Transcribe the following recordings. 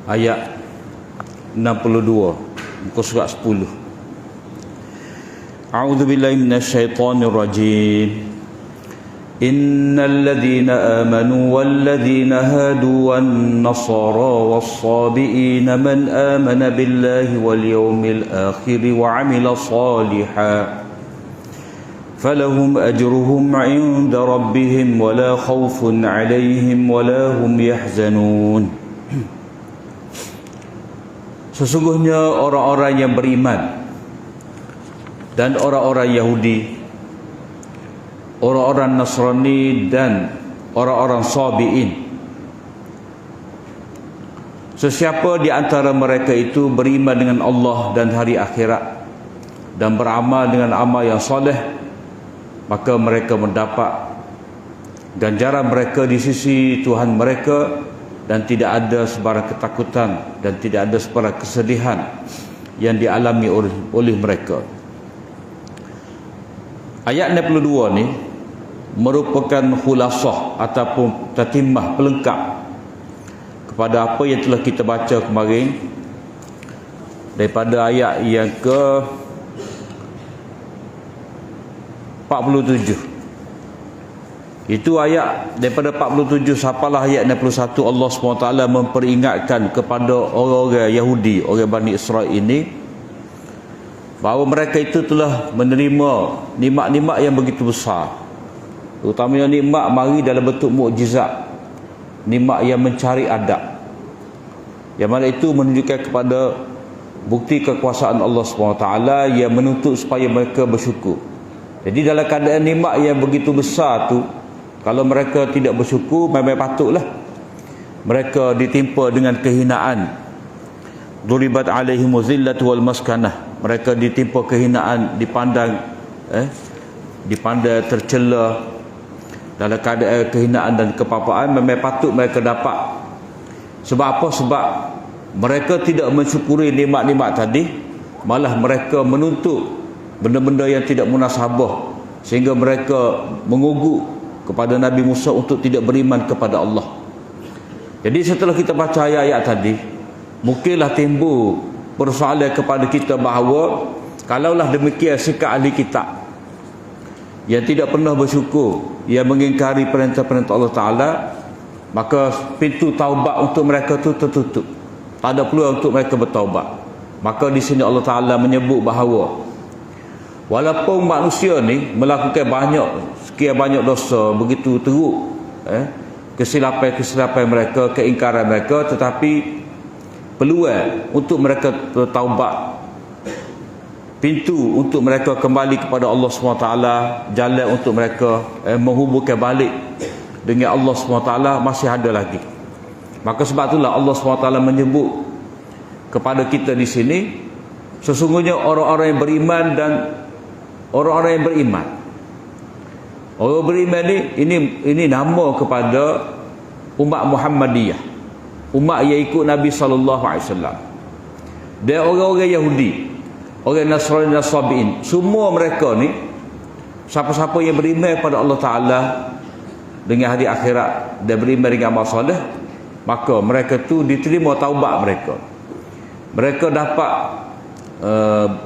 ayat 62, muka surat 10. A'udzu billahi minasyaitonir rajim. Innal ladzina amanu wal ladzina hadu wan nasara was sabiina man amana billahi wal yawmil akhir wa 'amila shalihan falahum ajruhum 'inda rabbihim wala khaufun 'alaihim wala hum yahzanun. Sesungguhnya orang-orang yang beriman dan orang-orang Yahudi, orang-orang Nasrani dan orang-orang Sabi'in, sesiapa di antara mereka itu beriman dengan Allah dan hari akhirat dan beramal dengan amal yang soleh, maka mereka mendapat ganjaran mereka di sisi Tuhan mereka, dan tidak ada sebarang ketakutan dan tidak ada sebarang kesedihan yang dialami oleh mereka. Ayat 62 ni merupakan khulasah ataupun tatimah, pelengkap kepada apa yang telah kita baca kemarin daripada ayat yang ke 47. Itu ayat daripada 47 sampailah ayat 61. Allah SWT memperingatkan kepada orang-orang Yahudi, orang Bani Israel ini, bahawa mereka itu telah menerima nikmat-nikmat yang begitu besar, terutamanya nikmat mari dalam bentuk mukjizat, nikmat yang mencari adab, yang mana itu menunjukkan kepada bukti kekuasaan Allah SWT yang menuntut supaya mereka bersyukur. Jadi dalam keadaan nikmat yang begitu besar tu, kalau mereka tidak bersyukur, memang patutlah mereka ditimpa dengan kehinaan. Duribat alaihimu zillatu wal maskanah. Mereka ditimpa kehinaan, dipandang tercela, dalam keadaan kehinaan dan kepapaan. Memang patut mereka dapat. Sebab apa? Sebab mereka tidak mensyukuri nikmat-nikmat tadi, malah mereka menuntut benda-benda yang tidak munasabah, sehingga mereka mengugut kepada Nabi Musa untuk tidak beriman kepada Allah. Jadi setelah kita baca ayat-ayat tadi, mungkinlah timbul persoalan kepada kita bahawa kalaulah demikian sikap ahli kitab yang tidak pernah bersyukur, yang mengingkari perintah-perintah Allah Ta'ala, maka pintu taubat untuk mereka itu tertutup, tak ada peluang untuk mereka bertaubat. Maka di sini Allah Ta'ala menyebut bahawa walaupun manusia ni melakukan sekian banyak dosa, begitu teruk kesilapan mereka, keingkaran mereka, tetapi peluang untuk mereka bertaubat, pintu untuk mereka kembali kepada Allah SWT, jalan untuk mereka menghubungkan balik dengan Allah SWT masih ada lagi. Maka sebab itulah Allah SWT menyebut kepada kita di sini, sesungguhnya orang-orang yang beriman dan orang-orang yang beriman. Orang beriman ini nama kepada umat Muhammadiyah, umat yang ikut Nabi SAW. Dan orang-orang Yahudi, orang Nasrani dan Sabi'in, semua mereka ni, siapa-siapa yang beriman pada Allah Ta'ala dengan hari akhirat dan beriman dengan amal soleh, maka mereka tu diterima taubat mereka. Mereka dapat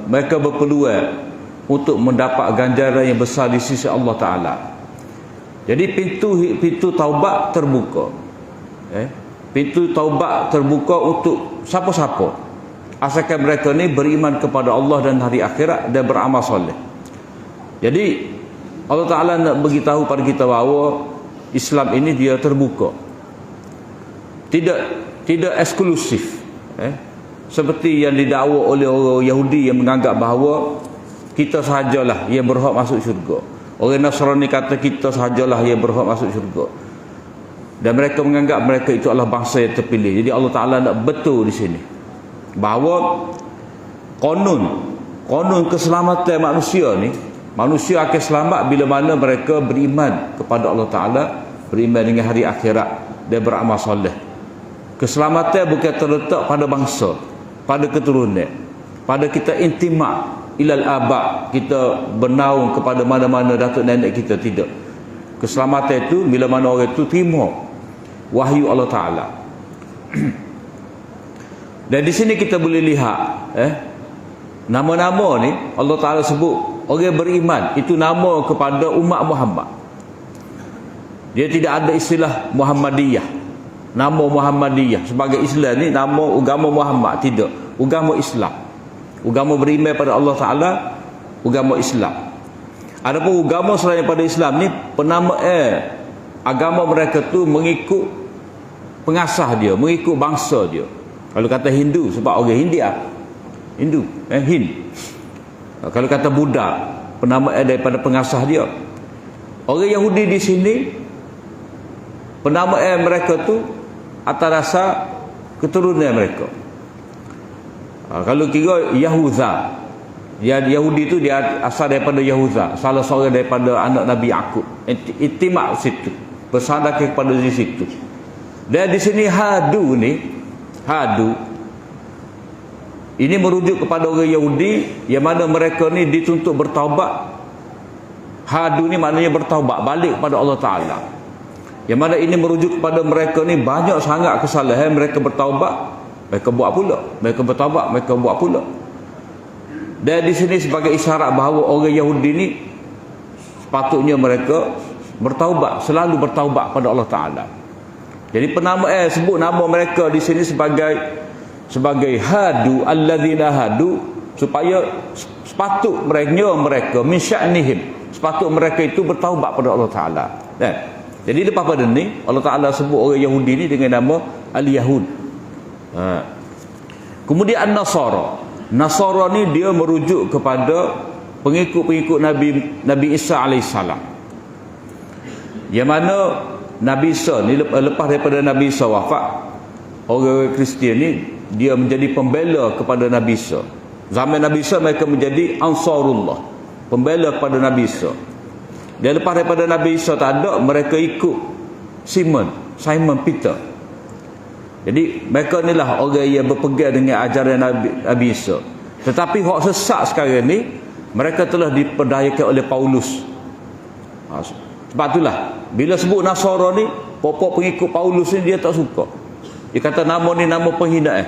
mereka berpeluang untuk mendapat ganjaran yang besar di sisi Allah Ta'ala. Jadi pintu taubat terbuka. Pintu taubat terbuka untuk siapa-siapa, asalkan mereka ni beriman kepada Allah dan hari akhirat dan beramal soleh. Jadi Allah Ta'ala nak beritahu pada kita bahawa Islam ini dia terbuka, tidak eksklusif, seperti yang didakwa oleh orang Yahudi yang menganggap bahawa kita sahajalah yang berhak masuk syurga. Orang Nasrani kata kita sahajalah yang berhak masuk syurga, dan mereka menganggap mereka itu adalah bangsa yang terpilih. Jadi Allah Ta'ala nak betul di sini bahawa konon keselamatan manusia ni, manusia akan selamat bila mana mereka beriman kepada Allah Ta'ala, beriman dengan hari akhirat dan beramal soleh. Keselamatan bukan terletak pada bangsa, pada keturunan, pada kita intimak ilal abad, kita bernaung kepada mana-mana datuk nenek kita. Tidak. Keselamatan itu bila mana orang itu terima wahyu Allah Ta'ala. Dan di sini kita boleh lihat nama-nama ni Allah Ta'ala sebut orang beriman itu nama kepada umat Muhammad. Dia tidak ada istilah Muhammadiyah, nama Muhammadiyah sebagai Islam ni nama agama Muhammad, tidak, agama Islam, agama beriman pada Allah Ta'ala, agama Islam. Adapun agama selain pada Islam ni penama agama mereka tu mengikut pengasas dia, mengikut bangsa dia. Kalau kata Hindu sebab orang India, Hindu, Hind. Kalau kata Buddha, penama daripada pengasas dia. Orang Yahudi di sini penama mereka tu atas dasar keturunan mereka. Kalau kira Yahuda, Yahudi tu dia asal daripada Yahuda, salah seorang daripada anak Nabi Yaqub. Itimak situ, bersandar kepada di situ. Dan di sini Hadu ni, Hadu ini merujuk kepada orang Yahudi yang mana mereka ni dituntut bertaubat. Hadu ni maknanya bertaubat, balik kepada Allah Ta'ala. Yang mana ini merujuk kepada mereka ni banyak sangat kesalahan, mereka bertaubat, mereka buat pula, mereka bertaubat, mereka buat pula. Dan di sini sebagai isyarat bahawa orang Yahudi ni sepatutnya mereka bertaubat, selalu bertaubat pada Allah Ta'ala. Jadi penama sebut nama mereka di sini sebagai hadu, alladzina hadu, supaya sepatut mereka min sya'nihim, sepatut mereka itu bertaubat pada Allah Ta'ala. Jadi lepas pada ni Allah Ta'ala sebut orang Yahudi ni dengan nama Al-Yahud. Kemudian An-Nasara. Nasara ni dia merujuk kepada pengikut-pengikut Nabi Isa alaihissalam. Yang mana Nabi Isa ni lepas daripada Nabi Isa wafat, orang Kristian ni dia menjadi pembela kepada Nabi Isa. Zaman Nabi Isa mereka menjadi Ansarullah, pembela kepada Nabi Isa. Dan lepas daripada Nabi Isa tak ada, mereka ikut Simon Peter. Jadi mereka inilah orang yang berpegang dengan ajaran Nabi Isa. Tetapi hak sesat sekarang ni mereka telah diperdayakan oleh Paulus. Sebab itulah bila sebut Nasara ni, pokok pengikut Paulus ni dia tak suka. Dia kata nama ni nama penghinaan.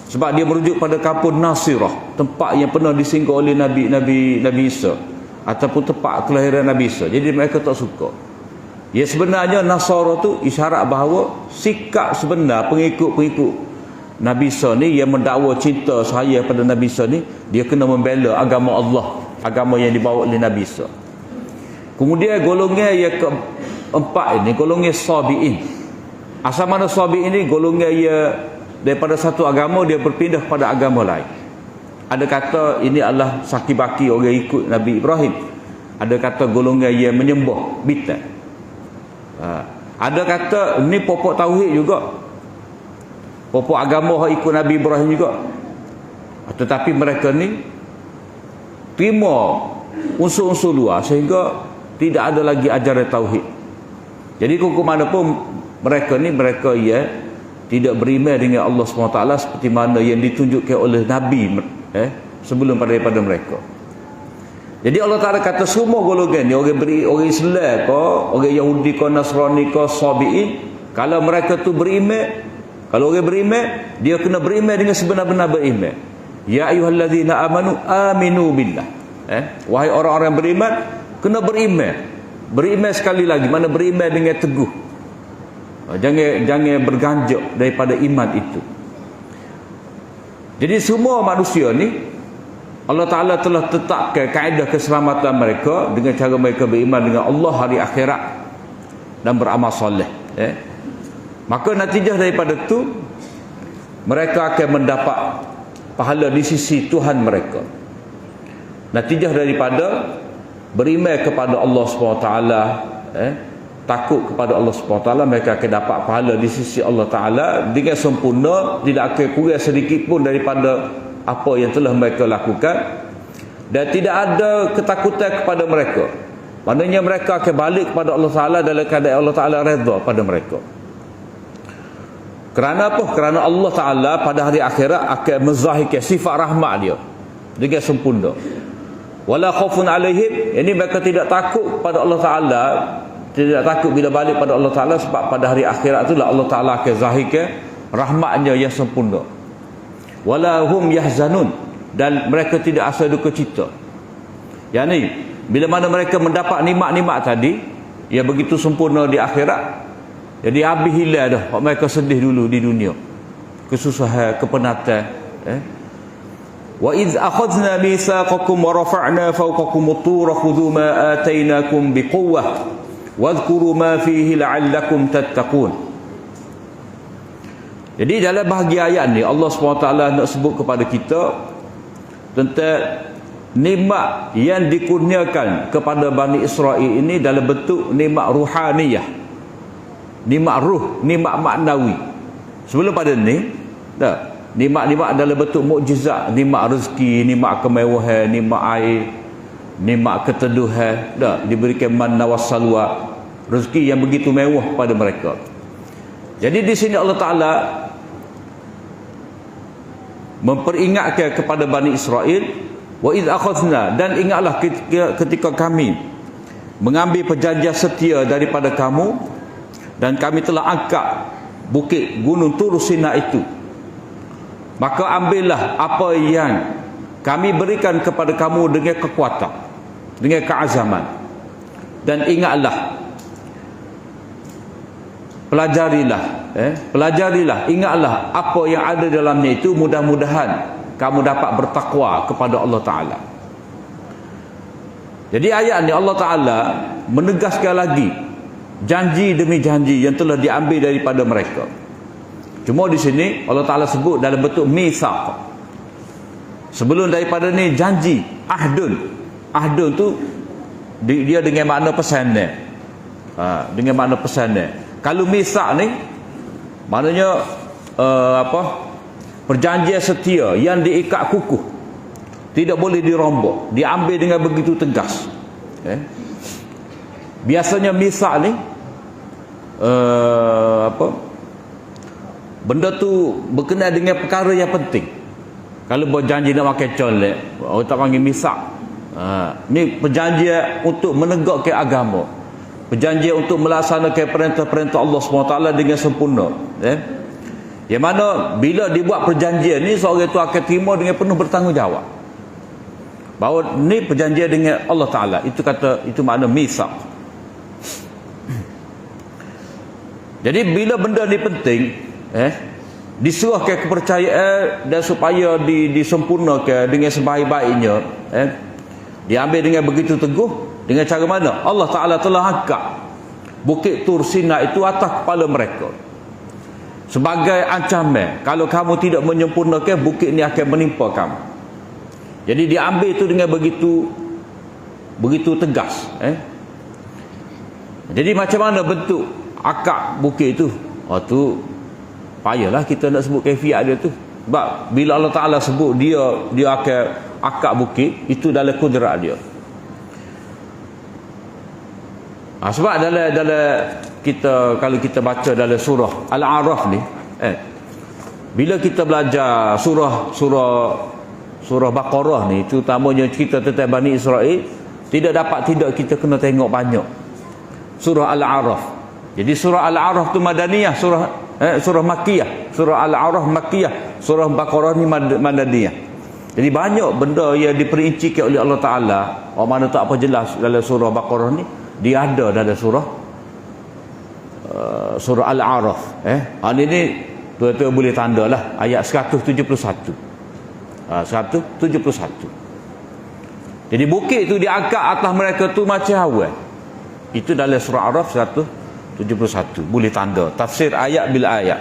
Sebab dia merujuk pada kampung Nasirah, tempat yang pernah disinggah oleh Nabi Isa, ataupun tempat kelahiran Nabi Isa. Jadi mereka tak suka. Ya, sebenarnya Nasara tu isyarat bahawa sikap sebenar pengikut-pengikut Nabi Isa ni yang mendakwa cinta saya pada Nabi Isa ni, dia kena membela agama Allah, agama yang dibawa oleh Nabi Isa. Kemudian golongan yang keempat ini, golongan Sabi'in. Asal mana Sabi'in ini? Golongan yang daripada satu agama dia berpindah pada agama lain. Ada kata ini adalah saki-baki orang ikut Nabi Ibrahim. Ada kata golongan yang menyembah bitan. Ada kata ni pokok tauhid juga, pokok agama yang ikut Nabi Ibrahim juga. Tetapi mereka ni terima unsur-unsur luar sehingga tidak ada lagi ajaran tauhid. Jadi hukum mana pun mereka ni, mereka ya tidak beriman dengan Allah SWT seperti mana yang ditunjukkan oleh Nabi sebelum daripada mereka. Jadi Allah Ta'ala kata semua golongan ni, orang Islam ke, orang Yahudi ke, Nasrani ke, Sabi'in, kalau mereka tu beriman, kalau orang beriman, dia kena beriman dengan sebenar-benar beriman. Ya ayyuhallazina amanu aminu billah. Wahai orang-orang beriman, kena beriman. Beriman sekali lagi, mana beriman dengan teguh. Jangan berganjak daripada iman itu. Jadi semua manusia ni Allah Ta'ala telah tetapkan kaedah keselamatan mereka dengan cara mereka beriman dengan Allah, hari akhirat dan beramal soleh. Maka natijah daripada itu, mereka akan mendapat pahala di sisi Tuhan mereka. Natijah daripada beriman kepada Allah SWT, takut kepada Allah SWT, mereka akan dapat pahala di sisi Allah Ta'ala dengan sempurna, tidak akan kurang sedikit pun daripada apa yang telah mereka lakukan, dan tidak ada ketakutan kepada mereka. Maknanya mereka akan balik kepada Allah Ta'ala dalam keadaan Allah Ta'ala redha pada mereka. Kerana apa? Kerana Allah Ta'ala pada hari akhirat akan menzahirkan sifat rahmat dia dengan sempurna. Wala khaufun alaihim, ini mereka tidak takut kepada Allah Ta'ala, tidak takut bila balik pada Allah Ta'ala, sebab pada hari akhirat itulah Allah Ta'ala akan zahirkan rahmatnya yang sempurna. Wala hum yahzanun, dan mereka tidak asa duka cita. Yang ni, bila mana mereka mendapat nikmat-nikmat tadi yang begitu sempurna di akhirat, jadi habis hilang dah mereka sedih dulu di dunia, kesusahan, kepenatan. Wa idz akhadna mitsaqakum wa rafa'na fawqakum at-tur khudhu ma atainakum biquwwah wadhkuru ma fihi la'allakum tattaqun. Jadi dalam bahagian ayat ni Allah SWT nak sebut kepada kita tentang nikmat yang dikurniakan kepada Bani Israel ini dalam bentuk nikmat ruhaniyah, nikmat ruh, nikmat maknawi. Sebelum pada ni nikmat-nikmat dalam bentuk mukjizat, nikmat rezeki, nikmat kemewahan, nikmat air, nikmat keteduhan, diberikan manna wassalwa, rezeki yang begitu mewah pada mereka. Jadi di sini Allah Ta'ala memperingatkan kepada Bani Israel, wa idz akhadna, dan ingatlah ketika kami mengambil perjanjian setia daripada kamu dan kami telah angkat bukit gunung Tur Sina itu, maka ambillah apa yang kami berikan kepada kamu dengan kekuatan, dengan keazaman, dan ingatlah, pelajarilah, ingatlah apa yang ada dalamnya itu, mudah-mudahan kamu dapat bertakwa kepada Allah Ta'ala. Jadi ayat ni Allah Ta'ala menegaskan lagi janji demi janji yang telah diambil daripada mereka. Cuma di sini Allah Ta'ala sebut dalam bentuk mitsaq. Sebelum daripada ni janji, ahdun tu dia dengan makna pesanan. Dengan makna pesanan. Kalau mitsaq ni maknanya perjanjian setia yang diikat kukuh, tidak boleh dirombak, diambil dengan begitu tegas. Biasanya mitsaq ni benda tu berkenaan dengan perkara yang penting. Kalau berjanji nak makan colek, orang tak panggil mitsaq. Ni perjanjian untuk menegakkan agama, perjanjian untuk melaksanakan perintah-perintah Allah SWT dengan sempurna. Yang mana bila dibuat perjanjian ni, seorang itu akan terima dengan penuh bertanggungjawab bahawa ni perjanjian dengan Allah Ta'ala. Itu kata, itu makna mitsaq. Jadi bila benda ni penting, diserahkan kepercayaan dan supaya disempurnakan dengan sebaik-baiknya, diambil dengan begitu teguh. Dengan cara mana? Allah Ta'ala telah angkat bukit Tur Sina itu atas kepala mereka sebagai ancaman, kalau kamu tidak menyempurnakan, bukit ini akan menimpa kamu. Jadi diambil itu dengan begitu tegas. Jadi macam mana bentuk akad bukit itu? Tu payahlah kita nak sebut kaifiat dia tu. Sebab bila Allah Ta'ala sebut dia akan akad bukit, itu dalam kudrat dia. Sebab dalam kita, kalau kita baca dalam surah Al-A'raf ni, bila kita belajar surah Baqarah ni, terutamanya cerita tentang Bani Israel, tidak kita kena tengok banyak surah Al-A'raf. Jadi surah Al-A'raf tu Madaniyah, surah Makkiyah. Surah Al-A'raf Makkiyah, surah Baqarah ni Madaniyah. Jadi banyak benda yang diperincikan oleh Allah Ta'ala, orang mana tak apa jelas dalam surah Baqarah ni, dia ada dalam surah Al-A'raf. Ini tuan-tuan boleh tanda lah ayat 171. 171. Jadi bukit itu diangkat atas mereka tu macam awal. Itu dalam surah Al-A'raf 171. Boleh tanda tafsir ayat bil ayat.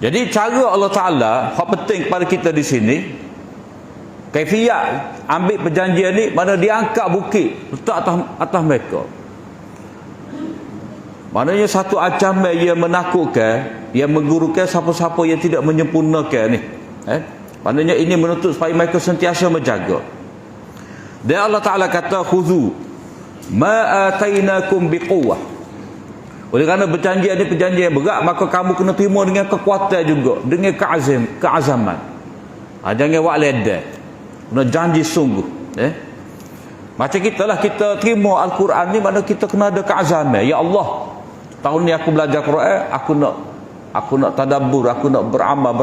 Jadi cara Allah Ta'ala hak penting kepada kita di sini, kaifiat ambil perjanjian ni, mana diangkat bukit letak atas mereka. Maknanya satu ancaman yang menakutkan, yang menggurukan siapa-siapa yang tidak menyempurnakan ni. Maknanya ini menuntut supaya mereka sentiasa menjaga. Dan Allah Ta'ala kata, khudhu ma atainakum biquwwah. Oleh kerana perjanjian ni perjanjian yang berat, maka kamu kena terima dengan kekuatan juga, dengan keazaman. Jangan buat ledah, kena janji sungguh. Macam kita lah, kita terima Al-Quran ni, mana kita kena ada keazaman. Ya Allah, tahun ni aku belajar Quran, aku nak tadabbur, aku nak beramal,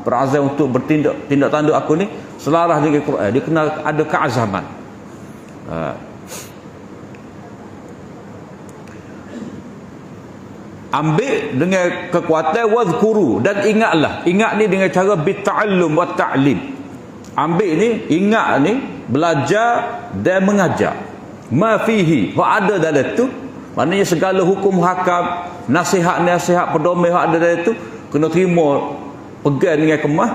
berazam untuk tindak tanduk aku ni selaras dengan Quran. Dia kena ada keazaman. Ambil dengan kekuatan wadhkuru, dan ingatlah. Ingat ni dengan cara bita'allum wa ta'lim. Ambil ni, ingat ni, belajar dan mengajar. Ma fihi, wa ada dalam tu, maknanya segala hukum hakam, nasihat-nasihat, pedoman yang ada dalam tu kena terima, pegang dengan kemah.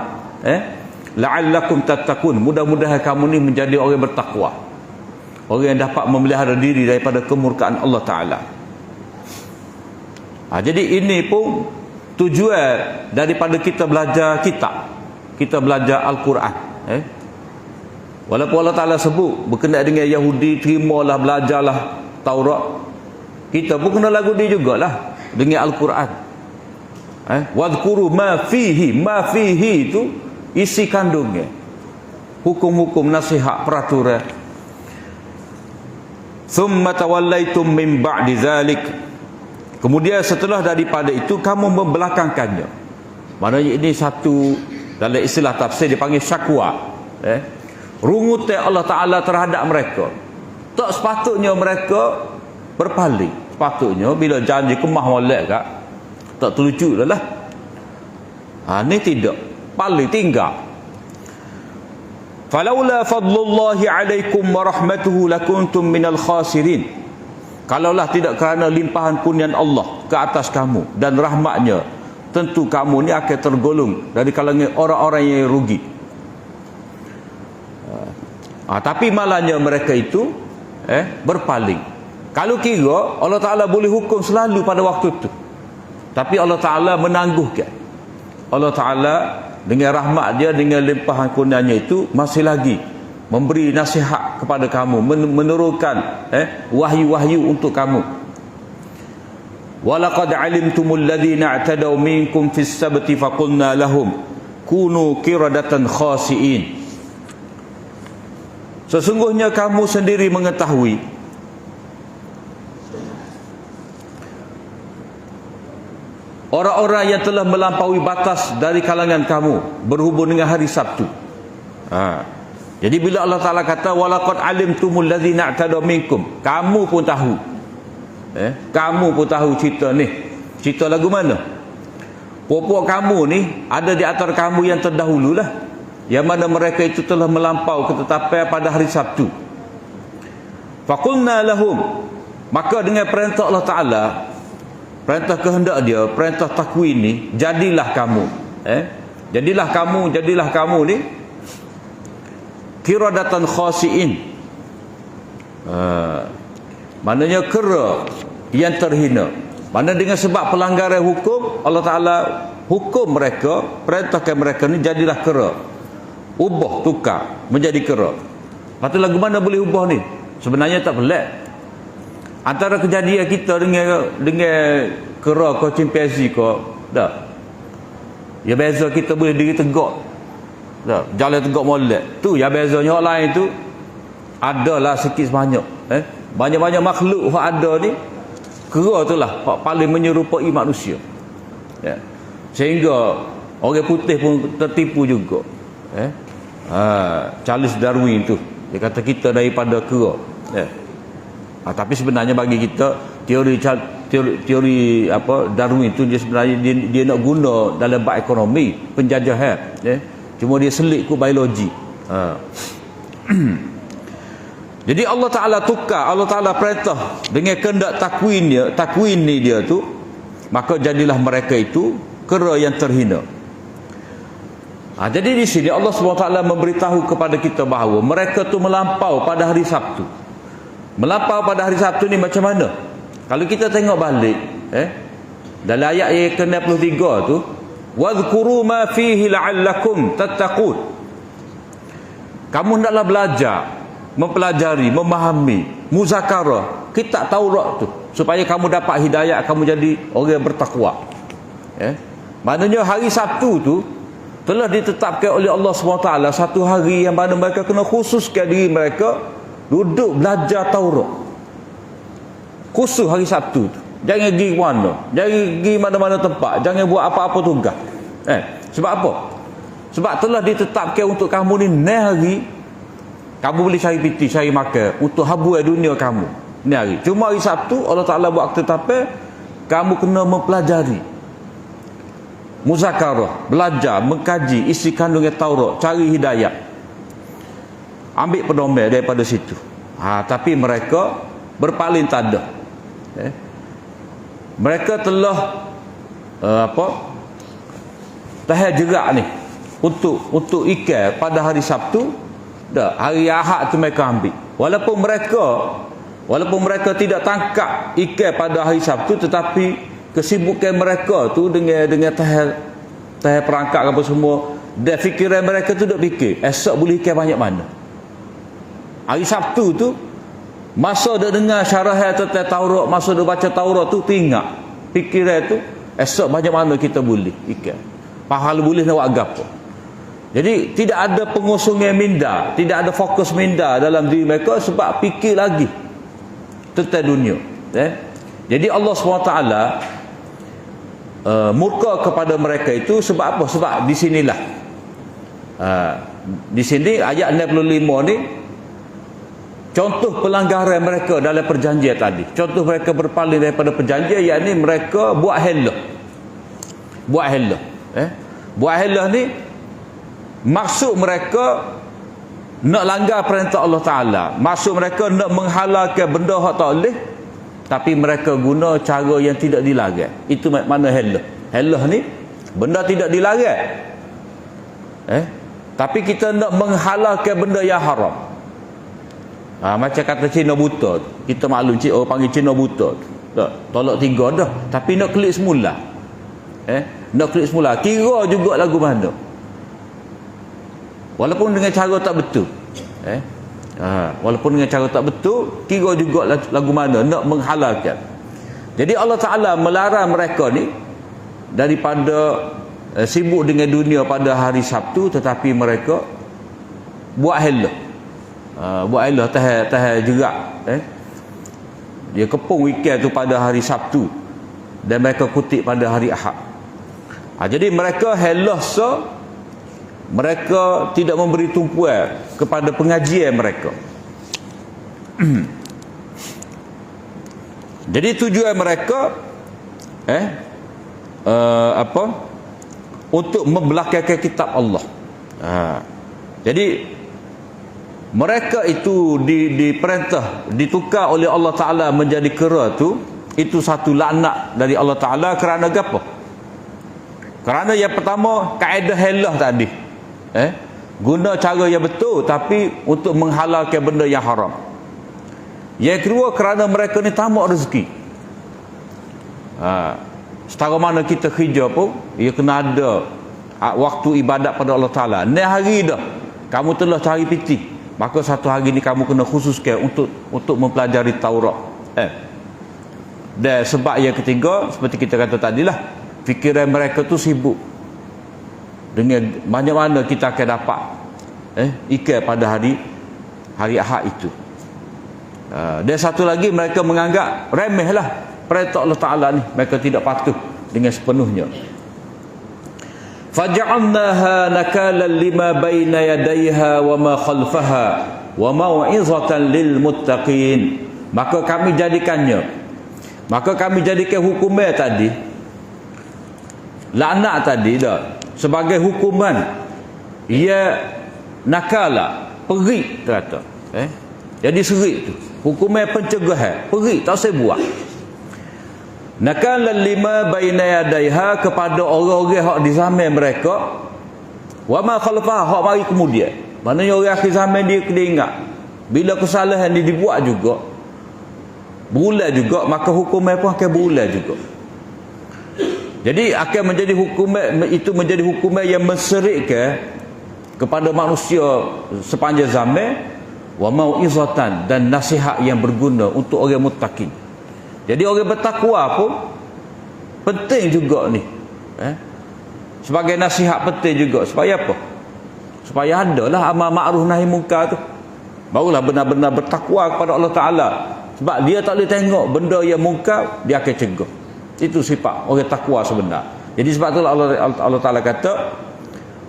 La'allakum tattaqun, mudah-mudahan kamu ni menjadi orang bertakwa, orang yang dapat memelihara diri daripada kemurkaan Allah Ta'ala. Jadi ini pun tujuan daripada kita belajar kitab, kita belajar Al-Quran. Walaupun Allah Ta'ala sebut berkenaan dengan Yahudi, terimalah, belajarlah Taurat, kita pun kena lagu dia jugalah dengan Al-Quran. Wadhkuru ma fihi, ma fihi itu isi kandungnya, hukum-hukum, nasihat, peraturan. Thumma tawallaitum min ba'di zalik, kemudian setelah daripada itu kamu membelakangkannya. Maknanya ini satu, dalam istilah tafsir dipanggil syakwa. Rungutan Allah Ta'ala terhadap mereka. Tak sepatutnya mereka berpaling. Sepatutnya bila janji kemah molek kak, tak terlucu dah lah. Ini tidak, paling tinggal. Falaula fadlullahi alaikum wa rahmatuhu lakuntum minal khasirin. Kalaulah tidak kerana limpahan kurnian Allah ke atas kamu dan rahmatnya, tentu kamu ni akan tergolong dari kalangan orang-orang yang rugi. Tapi malahnya mereka itu berpaling. Kalau kira Allah Ta'ala boleh hukum selalu pada waktu itu, tapi Allah Ta'ala menangguhkan. Allah Ta'ala dengan rahmat dia, dengan limpahan kurniannya itu masih lagi memberi nasihat kepada kamu, menurunkan wahyu-wahyu untuk kamu. Walaqad alimtumul ladzina i'tadaw minkum fis sabti faqulna lahum kunu qiradatan khasiin. Sesungguhnya kamu sendiri mengetahui orang-orang yang telah melampaui batas dari kalangan kamu berhubung dengan hari Sabtu. Jadi bila Allah Ta'ala kata walaqad alimtumul ladzina i'tadaw minkum, kamu pun tahu. Kamu pun tahu cerita ni. Cerita lagu mana? Puak-puak kamu ni ada di antara kamu yang terdahulu lah, yang mana mereka itu telah melampau ketetapan pada hari Sabtu. Faqulna lahum, maka dengan perintah Allah Ta'ala, perintah kehendak dia, perintah takwin ni, jadilah kamu jadilah kamu ni qiradatan khasiin. Maknanya kera yang terhina. Mana dengan sebab pelanggaran hukum, Allah Ta'ala hukum mereka, perintahkan mereka ni jadilah kera, ubah, tukar menjadi kera. Lepas tu lagu mana boleh ubah ni? Sebenarnya tak pelik. Antara kejadian kita dengan kera ke chimpanzee ke, tak. Ya beza kita boleh diri tegak, tak, jalan tegak molek. Tu ya bezanya orang lain tu adalah sikit sebanyak. Banyak-banyak makhluk yang ada ni, kera tu lah yang paling menyerupai manusia. Sehingga orang putih pun tertipu juga. Charles Darwin tu, dia kata kita daripada kera. Tapi sebenarnya bagi kita teori apa Darwin tu, dia sebenarnya dia nak guna dalam bab ekonomi, penjajahan. Cuma dia selit ke biologi. Jadi Allah Ta'ala tukar, Allah Ta'ala perintah dengan kehendak takwin ni dia tu, maka jadilah mereka itu kera yang terhina. Jadi di sini Allah SWT memberitahu kepada kita bahawa mereka tu melampau pada hari Sabtu. Melampau pada hari Sabtu ni macam mana? Kalau kita tengok balik dalam ayat yang ke-63 tu, wadhkuru ma fihi la'allakum tattaqun. Kamu hendaklah belajar, mempelajari, memahami, muzakarah kitab Taurat tu, supaya kamu dapat hidayah, kamu jadi orang yang bertakwa. Maknanya hari Sabtu tu telah ditetapkan oleh Allah SWT satu hari yang mana mereka kena khususkan diri mereka duduk belajar Taurat khusus hari Sabtu tu. Jangan pergi mana, jangan pergi mana-mana tempat, jangan buat apa-apa tugas. Sebab apa? Sebab telah ditetapkan untuk kamu ni hari kamu boleh cari piti, cari makan untuk habuai dunia kamu ni hari. Cuma hari Sabtu Allah Ta'ala buat ketetapan kamu kena mempelajari, muzakarah, belajar, mengkaji isi kandungan Taurat, cari hidayah, ambil pedoman daripada situ. Tapi mereka berpaling tak ada. Mereka telah tahan jerak ni untuk ikan pada hari Sabtu. Dah, hari Ahad tu mereka ambil. Walaupun mereka tidak tangkap ikan pada hari Sabtu, tetapi kesibukan mereka tu dengan tahan perangkap apa semua, dan fikiran mereka tu duk fikir esok boleh ikan banyak mana. Hari Sabtu tu masa dia dengar syarahan tentang Taurat, masa dia baca Taurat tu teringat fikiran tu esok banyak mana kita boleh ikan, pahala boleh nak buat gapo. Jadi tidak ada pengosongan minda, tidak ada fokus minda dalam diri mereka sebab fikir lagi tentang dunia. Jadi Allah SWT murka kepada mereka itu sebab apa? Sebab di sinilah di sini ayat 65 ni contoh pelanggaran mereka dalam perjanjian tadi. Contoh mereka berpaling daripada perjanjian, yakni mereka buat helah. Buat helah ni maksud mereka nak langgar perintah Allah Ta'ala. Maksud mereka nak menghalalkan benda yang tak boleh, tapi mereka guna cara yang tidak dilarang. Itu makna helah. Helah ni benda tidak dilarang, tapi kita nak menghalalkan benda yang haram. Macam kata Cina buta, kita maklum orang panggil Cina buta, tolak 3 dah, tapi nak klik semula. Nak klik semula, kira juga lagu mana, walaupun dengan cara tak betul. Walaupun dengan cara tak betul, kira juga lagu mana, nak menghalalkan. Jadi Allah Ta'ala melarang mereka ni daripada sibuk dengan dunia pada hari Sabtu, tetapi mereka buat helah. Buat helah, tahan jerak. Dia kepung weekend tu pada hari Sabtu dan mereka kutip pada hari Ahad. Jadi mereka helah mereka tidak memberi tumpuan kepada pengajian mereka. Jadi tujuan mereka untuk membelakangkan kitab Allah. Jadi mereka itu diperintah, ditukar oleh Allah Ta'ala menjadi kera tu. Itu satu laknat dari Allah Ta'ala. Kerana apa? Kerana yang pertama, kaedah helah tadi, guna cara yang betul tapi untuk menghalalkan benda yang haram. Yang kedua, kerana mereka ni tamak rezeki. Setara mana kita kerja pun, ia kena ada waktu ibadat pada Allah Ta'ala. Ni hari dah kamu telah cari piti, maka satu hari ni kamu kena khususkan untuk mempelajari Taurat. Dan sebab yang ketiga, seperti kita kata tadilah, fikiran mereka tu sibuk dengan banyak mana kita akan dapat ikan pada hari Ahad itu. Dan satu lagi, mereka menganggap remehlah perintah Allah Ta'ala ni, mereka tidak patuh dengan sepenuhnya. Faj'alnaha nakalan lima baina yadayha wa ma khalfaha wa mau'izatan lil muttaqin. Maka kami jadikan hukuman tadi, laknat tadi dah, sebagai hukuman. Ia nakala, perik kata. Jadi serik tu, hukuman pencegahan, perik tak saya buat. Nakalan lima baina yadaiha, kepada orang-orang hak di zaman mereka, wa ma khalfaha, hak mari kemudian. Maknanya orang akhir zaman dia kena ingat, bila kesalahan dia dibuat juga, berulang juga, maka hukuman pun akan berulang juga. Jadi akan menjadi hukuman itu, menjadi hukuman yang menserikkan kepada manusia sepanjang zaman, wa mau'izatan, dan nasihat yang berguna untuk orang muttaqin. Jadi orang bertakwa pun penting juga ni, sebagai nasihat penting juga. Supaya apa? Supaya adalah amal ma'ruf nahi munkar tu. barulah benar-benar bertakwa kepada Allah Ta'ala. Sebab dia tak boleh tengok benda yang mungkar, dia akan cegah. Itu sifat orang takwa sebenar. Jadi sebab itulah Allah Ta'ala kata,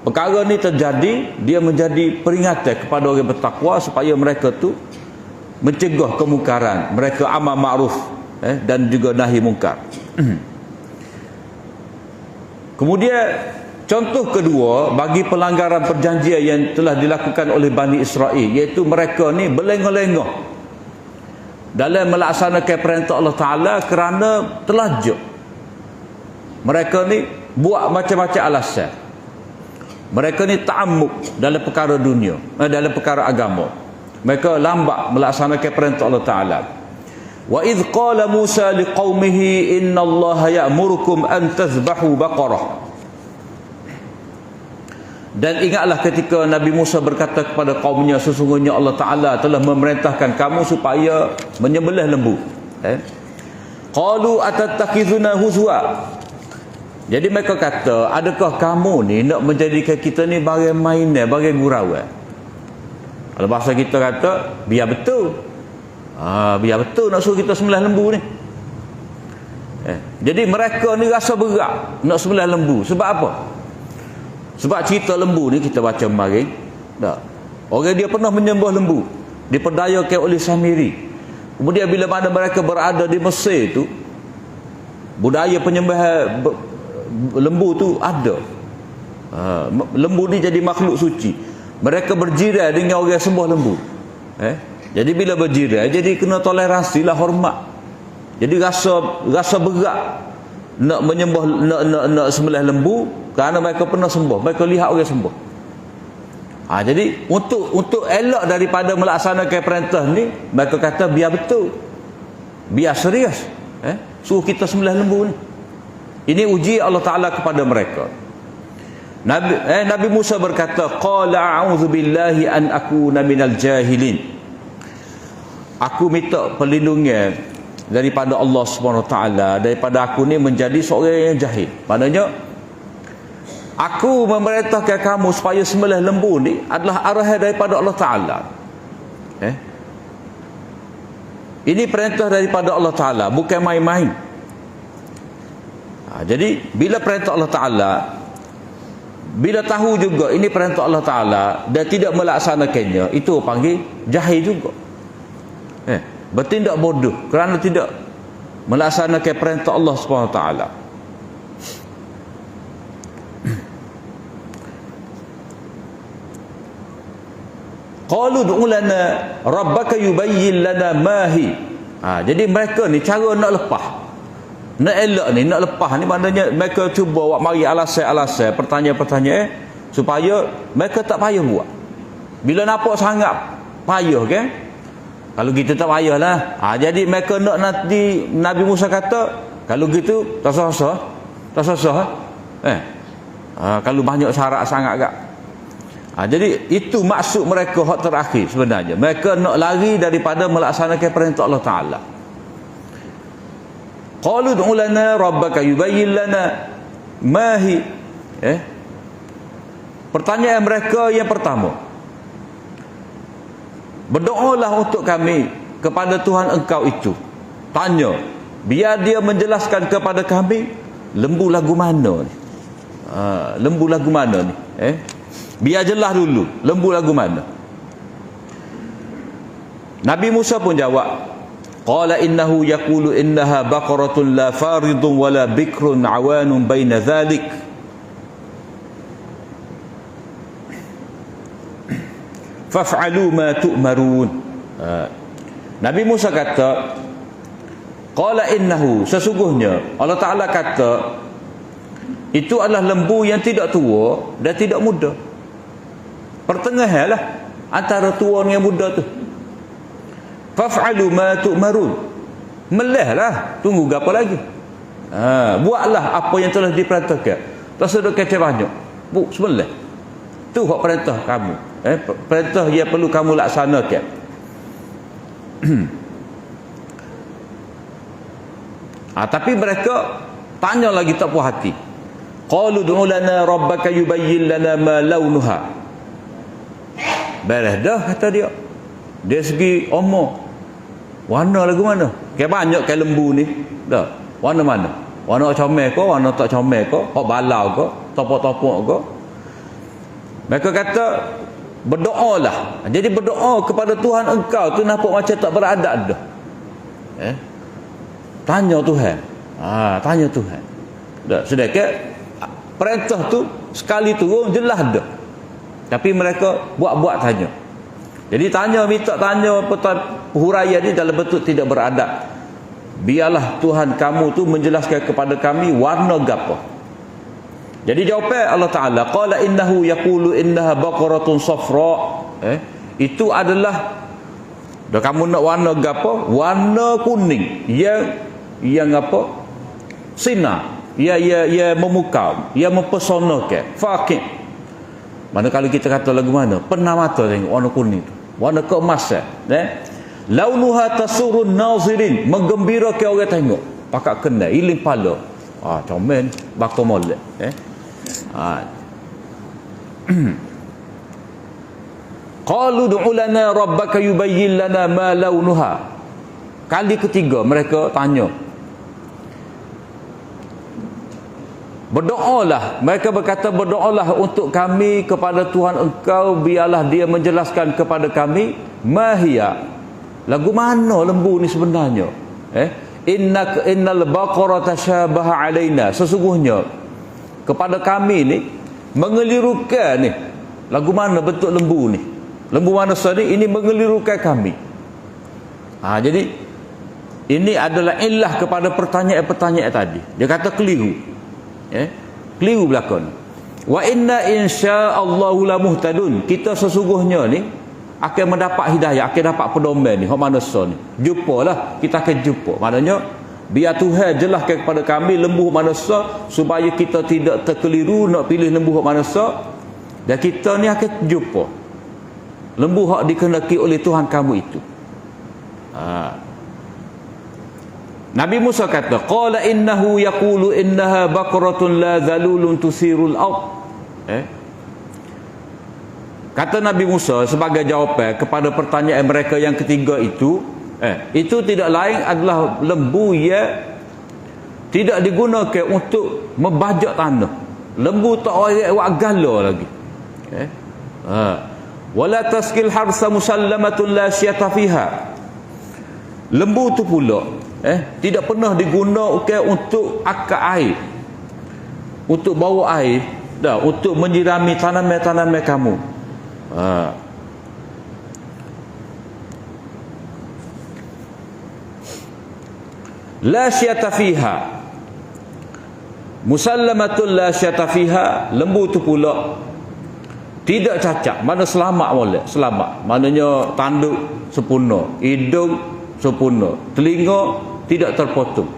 perkara ni terjadi, dia menjadi peringatan kepada orang bertakwa supaya mereka tu mencegah kemungkaran, mereka amal ma'ruf dan juga nahi mungkar. Kemudian contoh kedua bagi pelanggaran perjanjian yang telah dilakukan oleh Bani Israel, iaitu mereka ni berlengah-lengah dalam melaksanakan perintah Allah Ta'ala kerana terlajak. Mereka ni buat macam-macam alasan. Mereka ni ta'ammuk dalam perkara dunia, dalam perkara agama. Mereka lambat melaksanakan perintah Allah Ta'ala. Wa idh qala Musa liqaumihi innallaha ya'murukum an tazbahu baqarah. Dan ingatlah ketika Nabi Musa berkata kepada kaumnya, sesungguhnya Allah Ta'ala telah memerintahkan kamu supaya menyembelih lembu. Qalu atattakhizuna huzwa. Jadi mereka kata, adakah kamu ni nak menjadikan kita ni bagai mainan, bagai gurauan? Kalau bahasa kita kata, biar betul. Biar betul nak suruh kita sembelih lembu ni. Jadi mereka ni rasa berat nak sembelih lembu. Sebab apa? Sebab cerita lembu ni kita baca kemarin. Orang dia pernah menyembah lembu, diperdayakan oleh Samiri. Kemudian bila mana mereka berada di Mesir tu, budaya penyembahan lembu tu ada. Lembu ni jadi makhluk suci. Mereka berjiran dengan orang sembah lembu. Jadi bila berjiran, jadi kena toleransi lah, hormat. Jadi rasa berat nak menyembah, nak sembelih lembu kerana mereka pernah sembah, mereka lihat orang sembah. Jadi untuk elak daripada melaksanakan perintah ni, mereka kata biar betul, biar serius, suruh kita sembelih lembu ni. Ini uji Allah Ta'ala kepada mereka. Nabi Musa berkata, qala a'udzu billahi an akuna minal jahilin. Aku minta perlindungan daripada Allah Subhanahu Taala daripada aku ni menjadi seorang yang jahil. Maknanya aku memerintahkan kamu supaya sembelih lembu ni adalah arahan daripada Allah Taala. Ini perintah daripada Allah Taala, bukan main-main. Jadi bila perintah Allah Taala, bila tahu juga ini perintah Allah Taala dan tidak melaksanakannya, itu panggil jahil juga. Bertindak bodoh kerana tidak melaksanakan perintah Allah Subhanahu Wa Taala. Qalu du'u lana rabbaka yubayyin lana ma hi. Jadi mereka ni cara nak lepas, nak elak ni, nak lepas ni, maknanya mereka cuba buat mari alasan-alasan, pertanyaan-pertanyaan supaya mereka tak payah buat. Bila nampak sangat payah kan, kalau gitu tak payahlah. Jadi mereka nak nanti Nabi Musa kata, kalau gitu tak sah. Kalau banyak syarat sangat agak. Jadi itu maksud mereka hak terakhir sebenarnya. Mereka nak lari daripada melaksanakan perintah Allah Ta'ala. Qalu du'u lana rabbaka yubayyin lana ma hi. Pertanyaan mereka yang pertama, berdoalah untuk kami kepada Tuhan engkau itu. Tanya, biar dia menjelaskan kepada kami lembu lagu mana ni. Lembu lagu mana ni? Biar jelas dulu lembu lagu mana. Nabi Musa pun jawab, qala innahu yaqulu innaha baqaratun la faridun wala bikrun awanun baina dhalik. Faf'alu ma tu'marun. Nabi Musa kata, qala innahu, sesungguhnya Allah Ta'ala kata itu adalah lembu yang tidak tua dan tidak muda, pertengahan lah antara tua dengan muda tu. Faf'alu ma tu'marun, melehlah, tunggu apa lagi. Buatlah apa yang telah diperintahkan. Tak sedar kata banyak, sembelih. Tu hak perintah kamu, perintah yang perlu kamu laksanakan. Tapi mereka tanya lagi tak puas hati. Qalu du'u lana rabbaka yubayyin lana ma launuha. Beres dah kata dia. Dari segi umur, warna lagu mana? Kayak banyak kayak lembu ni. Dah. Warna mana? Warna comel ke, warna tak comel ke, hok balau ke, topok-topok ke. Mereka kata berdoalah. Jadi berdoa kepada Tuhan engkau tu nampak macam tak beradab dah. Tanya Tuhan. Tanya Tuhan. Dah, sedekah perintah tu sekali turun jelas dah. Tapi mereka buat-buat tanya. Jadi minta tanya huraian ni dalam bentuk tidak beradab. Biarlah Tuhan kamu tu menjelaskan kepada kami warna gapo. Jadi jawapan Allah Taala, qala innahu yaqulu innaha baqaratun safra. Itu adalah dah kamu nak warna gapo? Warna kuning. Yang apa? Sinar. Ya memukau, ya mempesonakan. Faqih. Mana kalau kita kata lagu mana? Pernah mata tengok warna kuning tu. Warna keemasan, launuha tasurun nazirin, menggembirakan orang tengok. Pakak kena iling pala. Comel bakar molek. Qalu du'u lana rabbaka yubayyin lana ma launuha. Kali ketiga mereka tanya. Berdoalah, mereka berkata berdoalah untuk kami kepada Tuhan engkau, biarlah dia menjelaskan kepada kami mahia, lagu mana lembu ni sebenarnya. Innal baqara tashabaha alaina, sesungguhnya kepada kami ni mengelirukan ni, lagu mana bentuk lembu ni, lembu mana tadi ini mengelirukan kami. Jadi ini adalah illah kepada pertanyaan-pertanyaan tadi. Dia kata keliru. Keliru belakang. Wa inna insyaallahu la muhtadun. Kita sesungguhnya ni akan mendapat hidayah, akan dapat pedoman ni, hok manusia ni. Jumpalah, kita akan jumpa. Maknanya biar Tuhan jelaskan kepada kami lembu manusia supaya kita tidak terkeliru nak pilih lembu hok manusia, dan kita ni akan jumpa lembu hok dikehendaki oleh Tuhan kamu itu. Nabi Musa kata, qala innahu yaqulu innaha baqaratun la zalulun tusirul ard. Kata Nabi Musa sebagai jawapan kepada pertanyaan mereka yang ketiga itu tidak lain adalah lembu yang tidak digunakan untuk membajak tanah. Lembu tak buat gala lagi. Wala taskil harsa musallamatun la syata fiha. Lembu tu pula tidak pernah digunakan untuk akar air, untuk bawa air, untuk menyirami tanaman-tanaman kamu. La syata fiha, musallamatul la syata fiha. Lembu tu pula tidak cacat, mana selamat boleh, selamat. Maknanya tanduk sempurna, hidung sempurna, telinga tidak terpotong,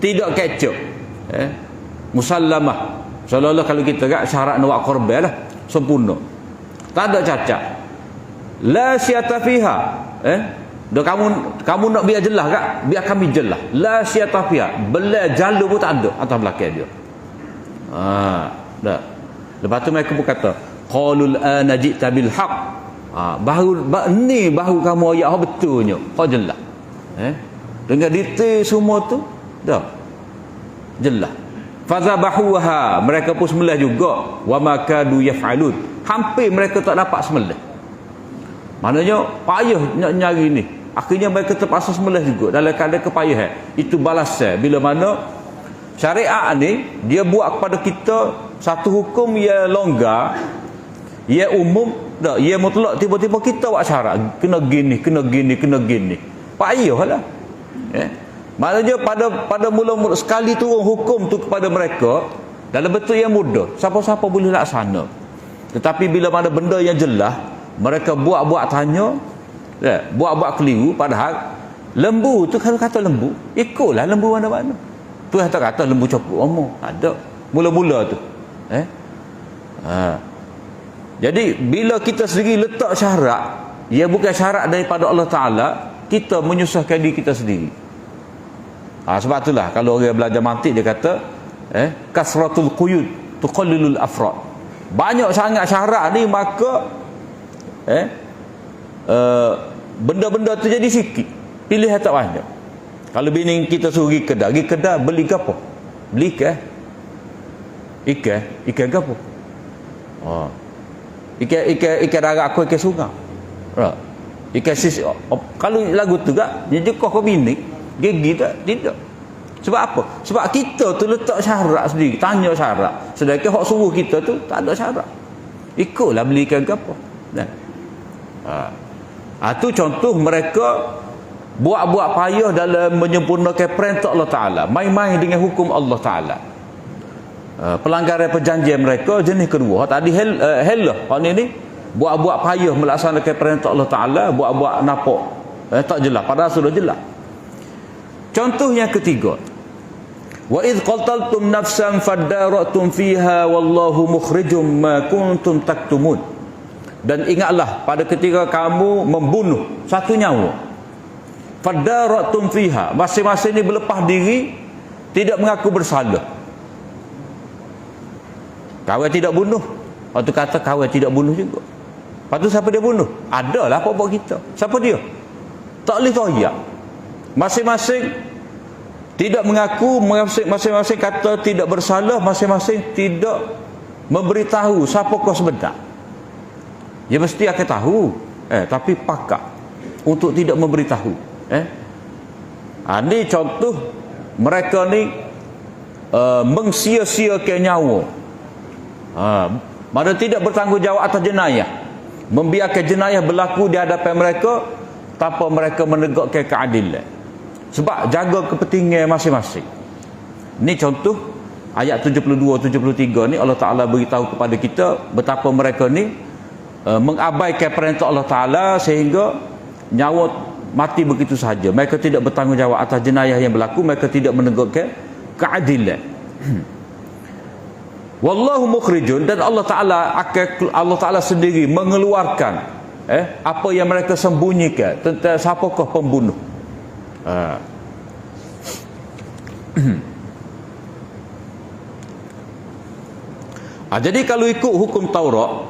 tidak kecok. Musallamah, seolah-olah kalau kita kat syarat nak buat korban lah, sempurna, tak ada cacat. La syata fiha. Dah kamu nak biar jelas kak, biar kami jelas. La syata fiha, belai jalur pun tak ada atas belakang dia. Dah. Lepas tu mereka pun kata, qalul ana ji'ta bil haqq. Baru kamu ayat betulnya, kau jelas. Dengan detail semua tu dah jelas. Fazabahuha, mereka pun sembelih juga. Wa makadu yaf'alun, hampir mereka tak dapat sembelih. Maknanya payah nak nyari ni, akhirnya mereka terpaksa sembelih juga dalam keadaan kepayahan. Itu balasan bila mana syariat ni dia buat kepada kita satu hukum yang longgar, yang umum, yang mutlak. Tiba-tiba kita buat syarat kena gini, kena gini, kena gini. Payahlah. Maknanya pada mula-mula sekali turun hukum tu kepada mereka dalam bentuk yang mudah, siapa-siapa boleh laksana. Tetapi bila mana benda yang jelas, mereka buat-buat tanya, buat-buat keliru. Padahal lembu tu, kalau kata lembu, ikutlah lembu mana-mana. Tu yang tak kata lembu cokok omong, ada mula-mula tu. Jadi bila kita sendiri letak syarat, ia bukan syarat daripada Allah Ta'ala, kita menyusahkan diri kita sendiri. Sebab itulah kalau orang belajar mantik dia kata kasratul quyud tuqallilul afrad. Banyak sangat syarat ni, maka benda-benda tu jadi sikit, pilihan tak banyak. Kalau bini kita suruh pergi kedai beli apa? Beli ikan apa? Ikan darat aku, ikan sungai. Ikan sis. Kalau lagu tu gak, jadi kau bini gigi tak? Tidak. Sebab apa? Sebab kita tu letak syarat sendiri, tanya syarat. Sedangkan hak suruh kita tu tak ada syarat. Ikutlah beli ikan apa. Tu contoh mereka buat-buat payah dalam menyempurnakan perintah Allah Ta'ala, main-main dengan hukum Allah Ta'ala. Pelanggaran perjanjian mereka jenis kedua. Tadi helah, hak ni buat-buat payah melaksanakan perintah Allah Ta'ala, buat-buat nampak tak jelas, padahal sudah jelas. Contoh yang ketiga, wa idh qataltum nafsan fadara'tum fiha wallahu mukhrijum ma kuntum taktumun. Dan ingatlah pada ketika kamu membunuh satu nyawa, fadara'tum fiha, masing-masing ini berlepas diri, tidak mengaku bersalah. Kawan tidak bunuh, waktu kata kawan tidak bunuh juga. Lepas tu siapa dia bunuh? Adalah pokok kita. Siapa dia? Tak boleh toyak. Masing-masing tidak mengaku, masing-masing kata tidak bersalah, masing-masing tidak memberitahu siapa kau sebenar. Dia mesti akan tahu, tapi pakak untuk tidak memberitahu. Ini contoh mereka ni mengsia-siakan nyawa. Mana tidak bertanggungjawab atas jenayah, membiarkan jenayah berlaku di hadapan mereka tanpa mereka menegakkan keadilan. Sebab jaga kepentingan masing-masing. Ini contoh ayat 72-73 ni Allah Ta'ala beritahu kepada kita betapa mereka ni mengabaikan perintah Allah Ta'ala sehingga nyawa mati begitu sahaja. Mereka tidak bertanggungjawab atas jenayah yang berlaku, mereka tidak menegakkan keadilan. Wallahu mukhrijun, dan Allah Ta'ala sendiri mengeluarkan apa yang mereka sembunyikan tentang siapakah pembunuh. Jadi kalau ikut hukum Taurat,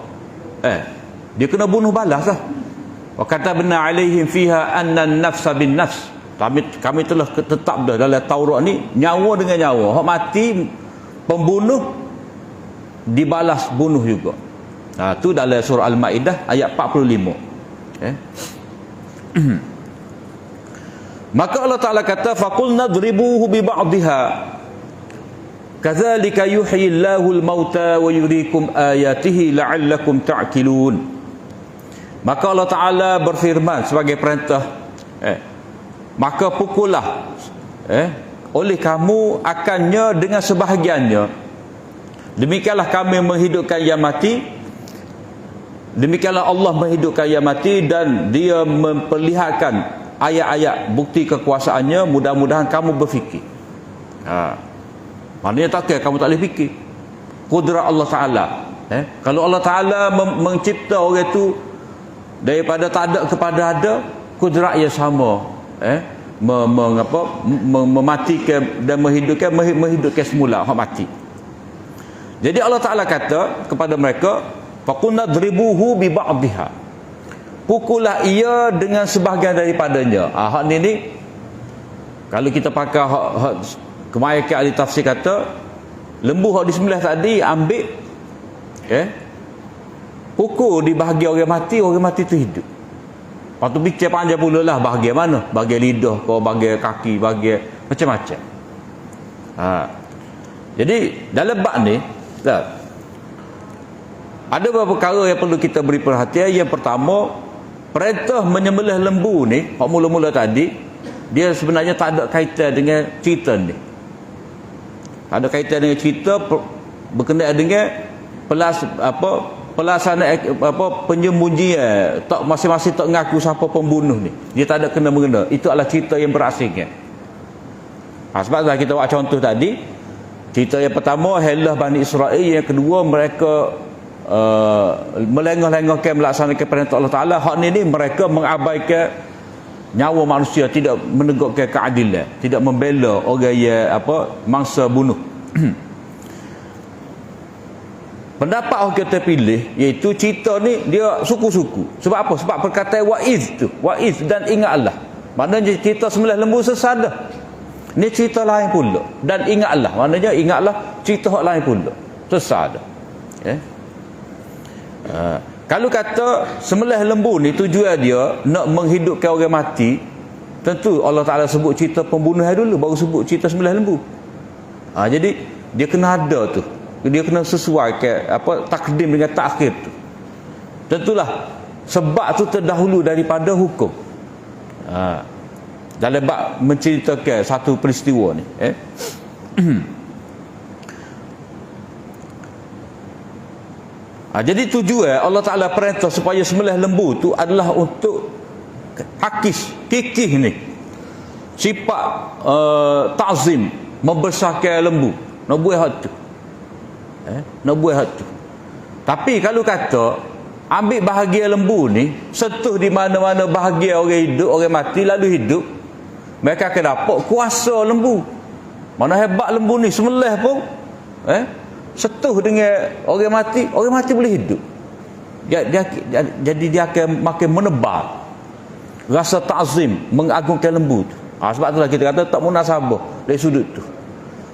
dia kena bunuh balas lah. Wa katabna alaihim fiha anna an-nafsa bin nafs. Kami telah tetap dah dalam Taurat ni, nyawa dengan nyawa, hak mati pembunuh dibalas bunuh juga. Tu dalam surah Al-Maidah ayat 45. Maka Allah Ta'ala kata faqul nadribuhu bi ba'dihha kadzalika yuhyi Allahu al-mauta wa yuriikum ayatihi la'allakum ta'qilun. Maka Allah Ta'ala berfirman sebagai perintah, maka pukullah oleh kamu akannya dengan sebahagiannya, demikianlah kami menghidupkan yang mati, demikianlah Allah menghidupkan yang mati, dan dia memperlihatkan ayat-ayat bukti kekuasaannya. Mudah-mudahan kamu berfikir. Maknanya tak kira kamu tak boleh fikir kudrat Allah Ta'ala. Kalau Allah Ta'ala mencipta orang itu daripada tak ada kepada ada, kudrat yang sama, mematikan dan menghidupkan semula hak mati. Jadi Allah Ta'ala kata kepada mereka faqulna dribuhu bi ba'dihha, pukullah ia dengan sebahagian daripadanya. Hak ni kalau kita pakai hak kemarin ahli tafsir kata, lembu hak disembelih tadi ambil pukul di bahagian orang mati tu hidup. Lepas tu bincang panjang pula lah bahagian mana, bahagian lidah ke, bahagian kaki, bahagian macam-macam. Jadi dalam bab ni ada beberapa perkara yang perlu kita beri perhatian. Yang pertama, perintah menyembelih lembu ni, hak mula-mula tadi, dia sebenarnya tak ada kaitan dengan cerita ni. Tak ada kaitan dengan cerita, berkenaan dengan pelaksanaan penyembunyian, tak masing-masing tak mengaku siapa pembunuh ni. Dia tak ada kena-mengena. Itu adalah cerita yang berasingan. Sebab dah kita buat contoh tadi, cerita yang pertama helah Bani Israel, yang kedua mereka melengah-lengahkan melaksanakan perintah Allah Ta'ala. Hak ni mereka mengabaikan nyawa manusia, tidak menegakkan keadilan, tidak membela orang yang mangsa bunuh. Pendapat orang kita pilih iaitu cerita ni dia suku-suku. Sebab apa? Sebab perkataan wa'iz tu, wa'iz dan ingatlah. Maknanya cerita sembelih lembu sesada. Ni cerita lain pula. Dan ingatlah, maknanya ingatlah cerita hak lain pula. Sesada. Kalau kata sembelih lembu ni tujuan dia nak menghidupkan orang mati, tentu Allah Ta'ala sebut cerita pembunuhan dulu baru sebut cerita sembelih lembu. Jadi dia kena ada tu. Dia kena sesuai ke apa takdim dengan takhir tu. Tentulah sebab tu terdahulu daripada hukum. Dalam bab menceritakan satu peristiwa ni, jadi tujuan Allah Ta'ala perintah supaya sembelih lembu tu adalah untuk kikih ni sifat ta'zim, membesarkan lembu, nak buat hak tu. Nak buat hak tu. Tapi kalau kata ambil bahagia lembu ni, sentuh di mana-mana bahagia orang hidup, orang mati lalu hidup, mereka akan dapat kuasa lembu. Mana hebat lembu ni, sembelih pun sentuh dengan orang mati boleh hidup. Jadi dia akan makin menebar rasa ta'zim, mengagungkan lembu tu. Sebab itulah kita kata tak munasabah dari sudut tu.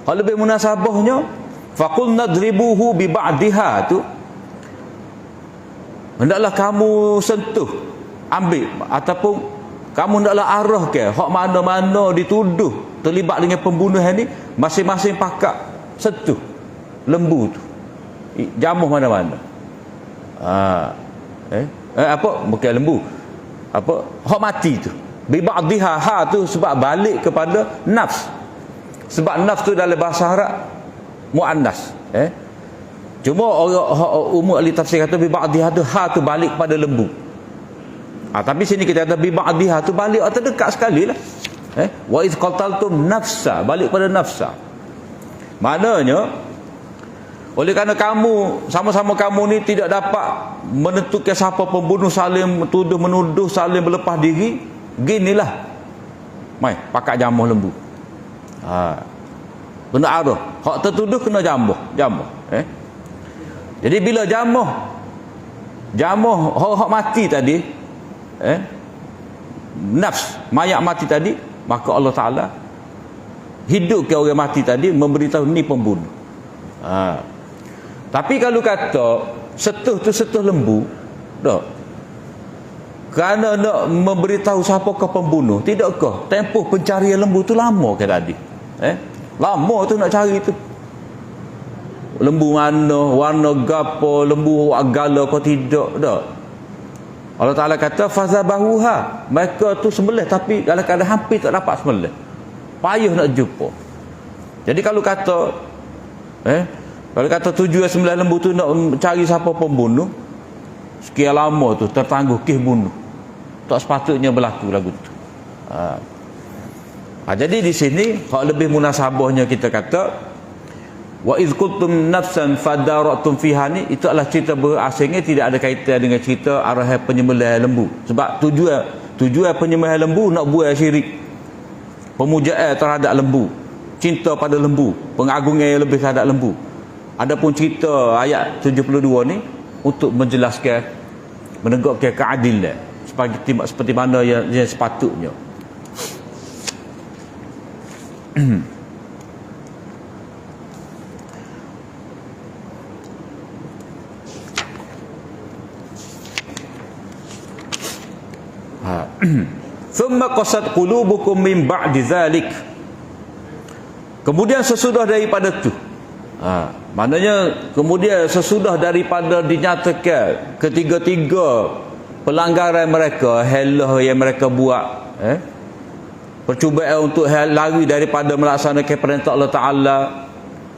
Kalau lebih munasabahnya, faqul nadribuhu bi ba'diha tu, hendaklah kamu sentuh, ambil ataupun kamu hendaklah arahkan hak mana-mana dituduh terlibat dengan pembunuhan ni, masing-masing pakak sentuh lembu tu, jamuh mana-mana. Apa bukan lembu, apa hak mati tu, bi ba'diha, ha tu sebab balik kepada nafs. Sebab nafs tu dalam bahasa Arab muannas. Cuma orang umum ahli tafsir kata bi ba'diha tu, ha tu balik pada lembu. Tapi sini kita kata bi ba'diha tu balik terdekat sekali lah. Wa iz qataltum nafsa, balik pada nafsa. Maknanya oleh kerana kamu sama-sama kamu ni tidak dapat menentukan siapa pembunuh, saling tuduh menuduh, saling berlepas diri, ginilah mai pakat jamuh lembu. Kena arah hak tertuduh, kena jamuh. Jadi bila jamuh hak mati tadi, nafs mayat mati tadi, maka Allah Ta'ala hidupkan orang mati tadi, memberitahu ni pembunuh. Tapi kalau kata setuh tu setuh lembu, tak, kerana nak memberitahu siapa ke pembunuh, tidakkah tempoh pencarian lembu tu lama ke tadi? Lama tu nak cari tu, lembu mana, warna gapo, lembu gala kau tidak, tak. Allah Ta'ala kata fazabahuha, mereka tu sembelih tapi dalam keadaan hampir tak dapat sembelih, payah nak jumpa. Jadi kalau kata tujuan sembelih lembu tu nak cari siapa pembunuh, sekian lama tu tertangguh kes bunuh, tak sepatutnya berlaku lagu tu. Jadi di sini hak lebih munasabahnya kita kata wa iz qultum nafsan fadara'tum fiha ni, itu adalah cerita berasingnya, tidak ada kaitan dengan cerita arahan penyembelihan lembu. Sebab tujuan penyembelihan lembu nak buat syirik, pemujaan terhadap lembu, cinta pada lembu, pengagungan yang lebih terhadap lembu. Adapun cerita ayat 72 ni untuk menjelaskan, menegakkan keadilan seperti mana yang sepatutnya. Thumma qasat qulubukum min ba'di zalik, kemudian sesudah daripada tu, maknanya kemudian sesudah daripada dinyatakan ketiga-tiga pelanggaran mereka, halah yang mereka buat, percubaan untuk lari daripada melaksanakan perintah Allah Ta'ala,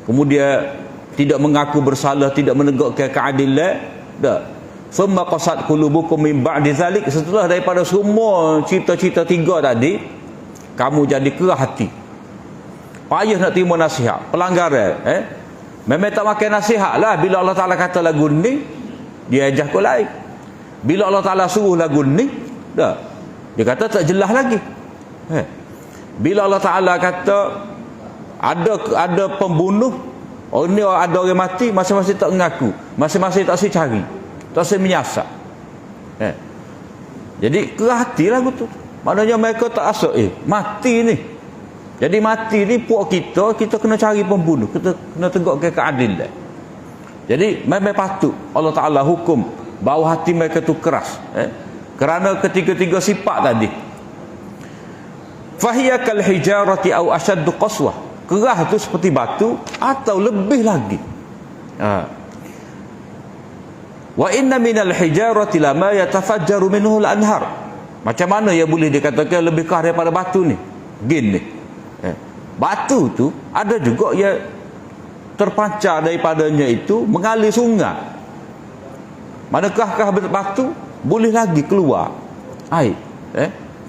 kemudian tidak mengaku bersalah, tidak menegakkan keadilan, tak. Summa qasat qulubukum min ba'di zalik, setelah daripada semua cerita-cerita tiga tadi, kamu jadi kerah hati, payah nak terima nasihat, pelanggaran, memang tak makan nasihat lah. Bila Allah Ta'ala kata lagu ni, dia ajak kau lain. Bila Allah Ta'ala suruh lagu ni, dah, dia kata tak jelas lagi. Bila Allah Ta'ala kata ada pembunuh, Oh ni ada orang mati, masing-masing tak mengaku, masing-masing tak si cari, tak si menyiasat. Jadi kerah hati lah betul. Maknanya mereka tak asal mati ni. Jadi mati ni puak kita kena cari pembunuh, kita kena tegak ke keadilan. Jadi memang patut Allah Ta'ala hukum bahawa hati mereka tu keras, kerana ketiga-tiga sifat tadi. Fahiya kal hijarati au ashaddu qaswah. Kerah tu seperti batu atau lebih lagi. Wa inna minal hijarati lama yatafajjaru minhu al-anhar. Macam mana ya boleh dikatakan lebih keras daripada batu ni? Gini. Batu tu ada juga yang terpancar daripadanya itu mengalir sungai. Manakah batu boleh lagi keluar air.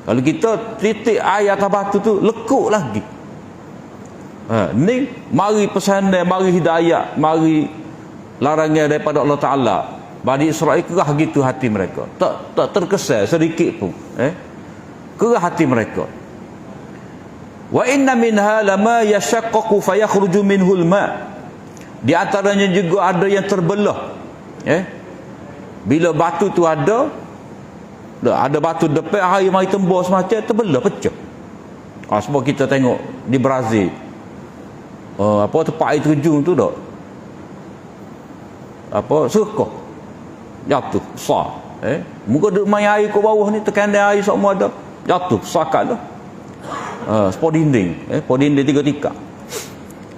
Kalau kita titik air atas batu tu lekuk lagi. Ni mari pesanan, mari hidayah, mari larangan daripada Allah Ta'ala. Bani Israel kerah gitu hati mereka, tak terkesan sedikit pun. Kerah hati mereka. Wa inna minha lama yashaqqaqu fayakhruju minhu al-ma'. Di antaranya juga ada yang terbelah. Bila batu tu ada batu depan, air mari tembus semacam terbelah, pecah. Sebab kita tengok di Brazil, tempat air terjun tu dak, serkah jatuh besar. Muka duk main air kat bawah ni, tekanan air semua ada, jatuh sakat dah. Sepuluh dinding, dinding 3 tikar.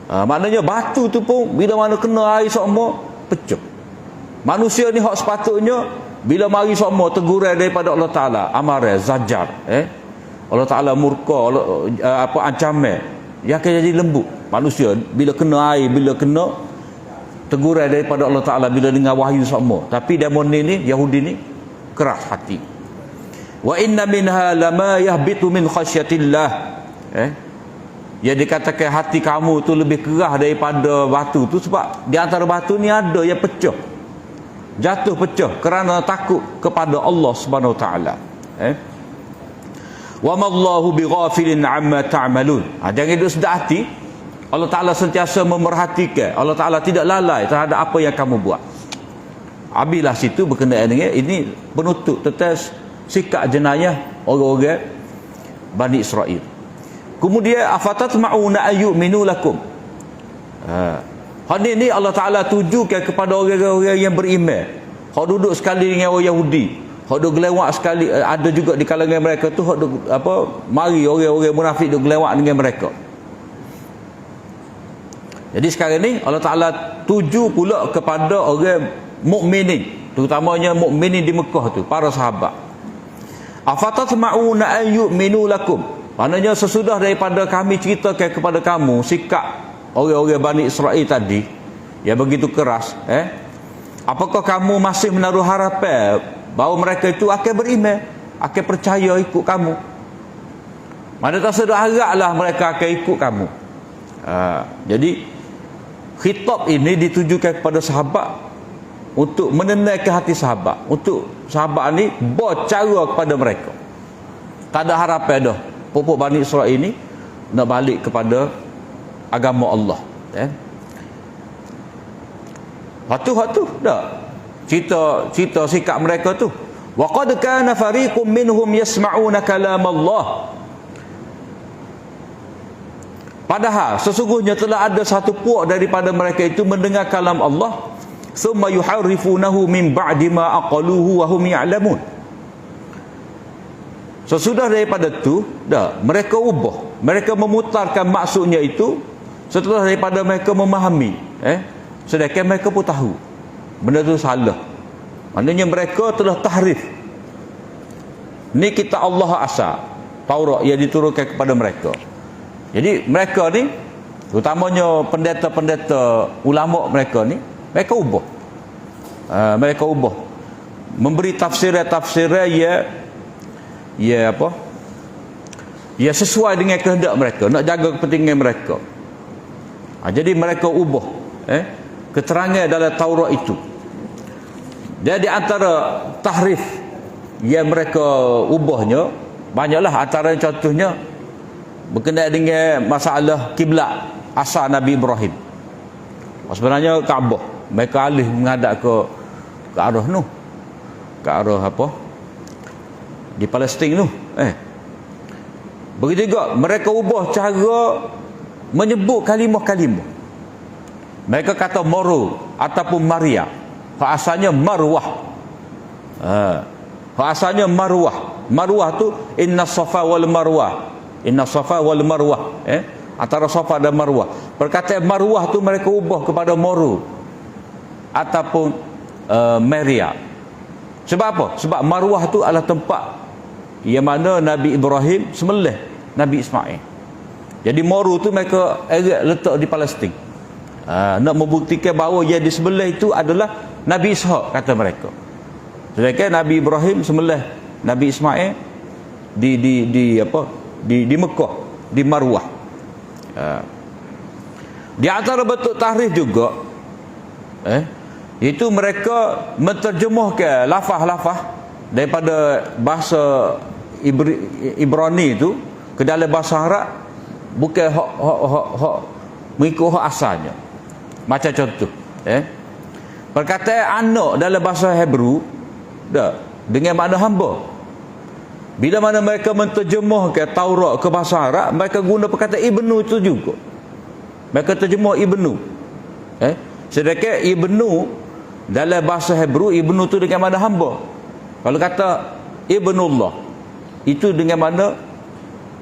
Maknanya batu tu pun bila mana kena air semua pecah. Manusia ni hak sepatutnya bila mari semua teguran daripada Allah Ta'ala, amarah, zajar, Allah Ta'ala murka, ancaman, dia akan jadi lembut. Manusia bila kena air, bila kena teguran daripada Allah Ta'ala, bila dengar wahyu semua. Tapi demoni ni, Yahudi ni keras hati. Wa inna minha lama yahbitu min khasyatillah. Yang dikatakan hati kamu tu lebih keras daripada batu tu sebab di antara batu ni ada yang pecah, jatuh pecah kerana takut kepada Allah Subhanahu Wa Ta'ala. Wa ma Allahu bighafilin amma ta'malun. Jangan duduk sedap hati. Allah Ta'ala sentiasa memerhatikan. Allah Ta'ala tidak lalai terhadap apa yang kamu buat. Abilah situ berkenaan dengan ini penutup tentang sikap jenayah orang-orang Bani Israel. Kemudian afatatma'una ayyuminu lakum. Hadis ni Allah Ta'ala tujukan kepada orang-orang yang beriman. Hak duduk sekali dengan orang Yahudi, hak duduk gelewak sekali, ada juga di kalangan mereka tu hak duduk mari orang-orang munafik duduk gelewak dengan mereka. Jadi sekarang ni Allah Ta'ala tuju pula kepada orang mukminin, terutamanya mukminin di Mekah tu, para sahabat. Afatatma'una ayyuminu lakum. Maknanya sesudah daripada kami ceritakan kepada kamu sikap orang-orang Bani Israel tadi yang begitu keras, apakah kamu masih menaruh harapan bahawa mereka itu akan beriman, akan percaya ikut kamu? Mana tak sedar haraplah mereka akan ikut kamu. Jadi khitab ini ditujukan kepada sahabat untuk menenangkan hati sahabat, untuk sahabat ni bercara kepada mereka. Tak ada harapan dah pupuk Bani Israel ini nak balik kepada agama Allah. Hatu dah cerita sikap mereka tu. Wa qad kana fariqum minhum yasma'una kalam Allah. Padahal sesungguhnya telah ada satu puak daripada mereka itu mendengar kalam Allah, summa yuharrifunahu min ba'di ma aqaluhu wa hum ya'lamun. Sesudah daripada tu mereka ubah, mereka memutarkan maksudnya itu setelah daripada mereka memahami, sedangkan mereka pun tahu benda tu salah. Maknanya mereka telah tahrif. Ni kitab Allah asal, Taurat yang diturunkan kepada mereka. Jadi mereka ni, terutamanya pendeta-pendeta ulama mereka ni, mereka ubah. Mereka ubah, memberi tafsiran ya sesuai dengan kehendak mereka, nak jaga kepentingan mereka. Jadi mereka ubah keterangan dalam Taurat itu. Jadi antara tahrif yang mereka ubahnya banyaklah. Antara contohnya berkenaan dengan masalah kiblat asal Nabi Ibrahim. Sebenarnya Kaabah, mereka alih menghadap ke arah tu, ke arah apa, di Palestin tu. Begitu juga mereka ubah cara menyebut kalimah-kalimah. Mereka kata Moro ataupun Maria, asalnya Marwah. Asalnya Marwah. Marwah tu inna safa wal marwah. Inna safa wal marwah. Antara Safa dan Marwah. Perkataan Marwah tu mereka ubah kepada Moro ataupun Maria. Sebab apa? Sebab Marwah tu adalah tempat yang mana Nabi Ibrahim sembelih Nabi Ismail. Jadi Moro tu mereka letak di Palestin. Nak membuktikan bahawa yang disembelih itu adalah Nabi Ishak, kata mereka. Sedangkan Nabi Ibrahim sembelih Nabi Ismail di Mekah, di Marwah. Di antara bentuk tahrif juga itu mereka menterjemahkan lafaz-lafaz daripada bahasa Ibrani itu ke dalam bahasa Arab, bukan hak mengikut hak asalnya. Macam contoh perkataan anak dalam bahasa Hebrew dengan makna hamba. Bila mana mereka menterjemahkan Taurat ke bahasa Arab, mereka guna perkataan ibnu itu juga. Mereka terjemah ibnu. Sedangkan ibnu dalam bahasa Hebrew, ibnu itu dengan makna hamba. Kalau kata ibnullah, itu dengan makna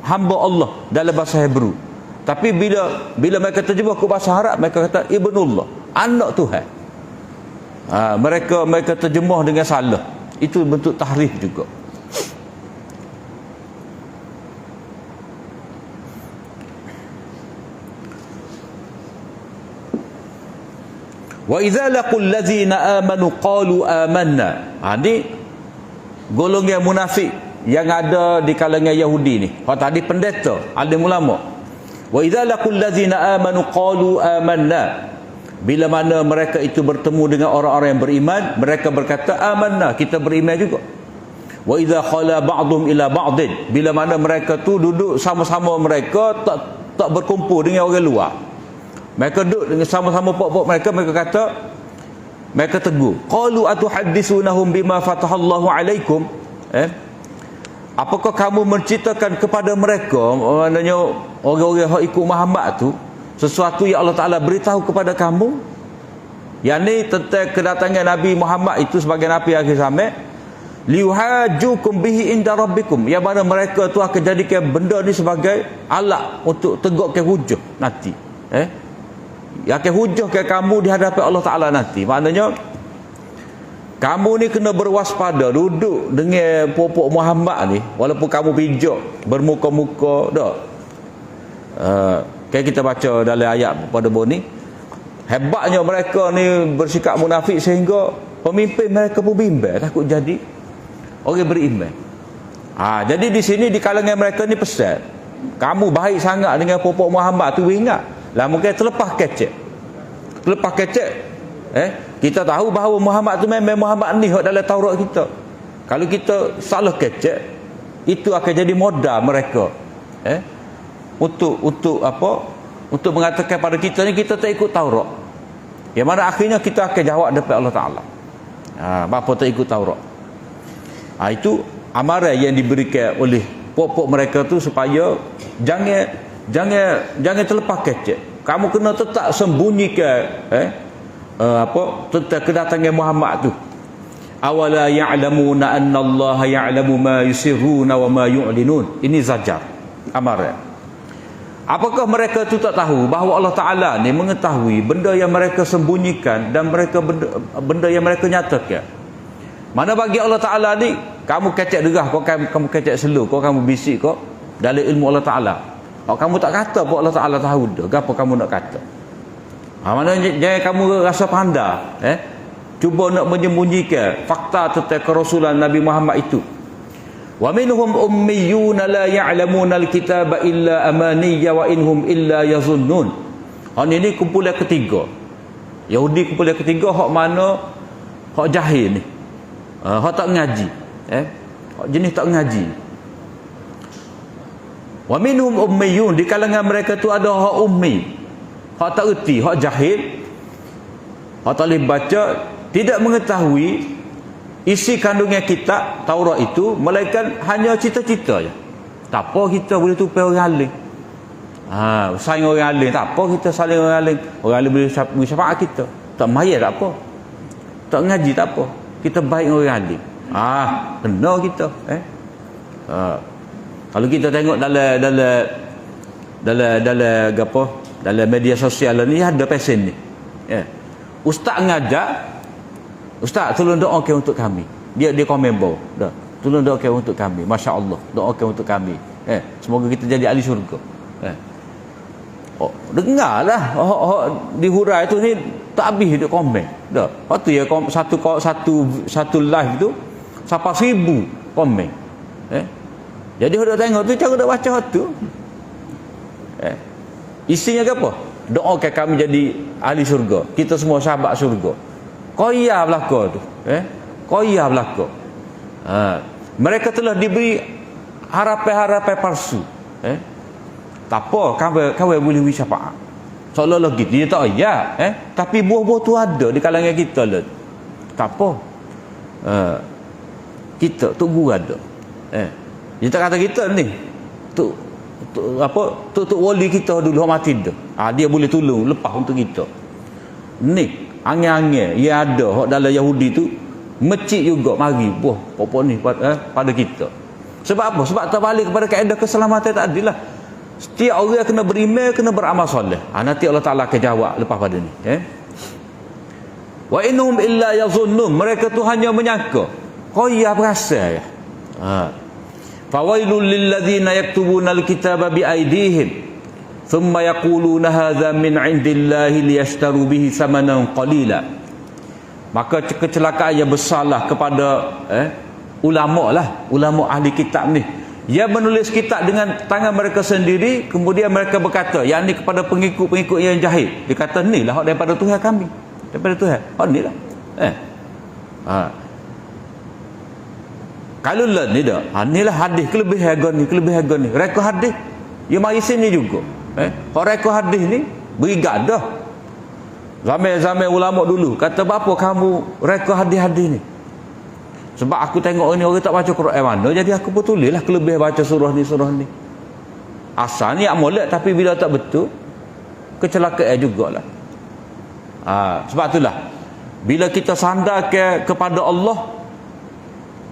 hamba Allah dalam bahasa Hebrew. Tapi bila mereka terjemah ke bahasa Arab, mereka kata ibnullah, anak Tuhan. Mereka terjemah dengan salah. Itu bentuk tahrif juga. Wa idza laqul ladzina amanu qalu amanna. Ni golongan munafik yang ada di kalangan Yahudi ni. Hak tadi pendeta, alim ulama. Wa idza laqul ladzina amanu qalu amanna. Bila mana mereka itu bertemu dengan orang-orang yang beriman, mereka berkata amanna, kita beriman juga. Wa idza khala ba'dhum ila ba'din. Bila mana mereka tu duduk sama-sama, mereka tak berkumpul dengan orang luar. Mereka duduk dengan sama-sama pok-pok mereka kata, mereka tegur, qalu atuhaddisunahum bima fatahallahu alaikum. Apakah kamu menceritakan kepada mereka, maknanya orang-orang yang ikut Muhammad tu, sesuatu yang Allah Ta'ala beritahu kepada kamu? Yang ni tentang kedatangan Nabi Muhammad itu sebagai Nabi akhir zaman, liuhajukum bihi inda rabbikum, yang mana mereka tu akan jadikan benda ni sebagai alat untuk tegakkan hujah nanti. Yang akan hujahkan kamu di hadapan Allah Ta'ala nanti. Maknanya kamu ni kena berwaspada duduk dengan pokok Muhammad ni, walaupun kamu bijak bermuka-muka dah. Kayak kita baca dalam ayat pada bawah ni, hebatnya mereka ni bersikap munafik sehingga pemimpin mereka pun bimbang takut jadi orang beriman. Jadi di sini di kalangan mereka ni pesan, kamu baik sangat dengan pokok Muhammad tu, ingat lah, mungkin terlepas kecek. Kita tahu bahawa Muhammad tu memang Muhammad ni hak dalam Taurat kita. Kalau kita salah kecek, itu akan jadi modal mereka untuk apa? Untuk mengatakan pada kita ni kita tak ikut Taurat. Yang mana akhirnya kita akan jawab depan Allah Ta'ala. Bapa tak ikut Taurat. Itu amaran yang diberikan oleh pokok mereka tu supaya jangan terlepas kecek. Kamu kena tetap sembunyikan tentang kedatangan Muhammad tu. Awala ya'lamuna anna Allah ya'lamu ma yusirruna wa ma yu'linun. Ini zajar, amaran. Apakah mereka tu tak tahu bahawa Allah Ta'ala ni mengetahui benda yang mereka sembunyikan dan benda yang mereka nyatakan. Mana bagi Allah Ta'ala ni, kamu kecek derah, kamu kecek selu, kamu bisik dalam ilmu Allah Ta'ala. Kamu tak kata apa Allah Ta'ala tahu dah, apa kamu nak kata. Maknanya jangan kamu rasa pandai, cuba nak menyembunyikan fakta tentang kerasulan Nabi Muhammad itu. Wa minhum ummiyuna la ya'lamuna al-kitaba illa amaniyya wa inhum illa yazunnun. Ini kumpulan ketiga. Yahudi kumpulan ketiga, hak mana hak jahil ni. Hak tak ngaji. Hak jenis tak ngaji. Wa minhum ummiyun, di kalangan mereka tu ada hak ummi, hak tak erti, hak jahil. hak tak boleh baca, tidak mengetahui isi kandungan kitab Taurat itu, melainkan hanya cita-cita je. Tak apa kita boleh tupai orang lain. Saing orang lain, tak apa kita saling orang lain. Orang lain boleh syafaat kita. Tak mayat tak apa. Tak ngaji tak apa. Kita baik dengan orang lain. Kena kita. Kalau kita tengok dalam media sosial ni ada pesen ni. Ustaz ngajak, Ustaz tolong doakan untuk kami. Dia komen bawah. Dah. Tolong doakan untuk kami. Masya-Allah. Doakan untuk kami. Semoga kita jadi ahli syurga. Dengarlah di hurai tu ni tak habis dia komen. Dah. Lepas tu ya satu live tu sampai 1000 komen. Jadi hendak tengok tu cara nak baca tu. Isinya ke apa? Doakan kami jadi ahli syurga. Kita semua sahabat syurga. Koya belaka tu. Koya belaka. Mereka telah diberi harapan-harapan palsu. Tak apa, kawan boleh beri syafaat. Seolah-olah gitu. Dia tak tapi buah-buah tu ada di kalangan kita lah. Tak apa. Kita, Tok Guru ada. Dia tak kata kita ni. Tok wali kita dulu mati dah. Dia boleh tolong lepas untuk kita. Ni angin-angin yang ada hak dalam Yahudi tu mecik juga mari buah pokok ni pada kita. Sebab apa? Sebab terbalik kepada kaedah keselamatan tadi lah. Setiap orang kena beriman, kena beramal soleh. Nanti Allah Ta'ala akan jawab lepas pada ni. Wa innahum illa yazunnun. Mereka tu hanya menyangka. Koya berasa ya. Fawailul lilladzina yaktubuna alkitaba biaidihim thumma yaquluna hadza min indillahi liyashtaru bihi samanan qalila. Maka kecelakaan yang besarlah kepada ulama lah, ulama ahli kitab ni. Dia menulis kitab dengan tangan mereka sendiri, kemudian mereka berkata, yang ni kepada pengikut-pengikut yang jahil. Dia kata ni lah hak daripada Tuhan kami. Daripada Tuhan. Ni lah. Kalau lah ni dah. Ni lah hadis kelebihan ni, Rekod hadis. Dia mari sini juga. Hak rekod hadis ni berigat dah. Zaman-zaman ulama dulu kata apa kamu rekod hadis-hadis ni. Sebab aku tengok ni orang tak baca Quran mana, jadi aku pun tulislah kelebihan baca surah ni. Asal niat molek, tapi bila tak betul kecelakaan jugalah. Sebab itulah bila kita sandar kepada Allah,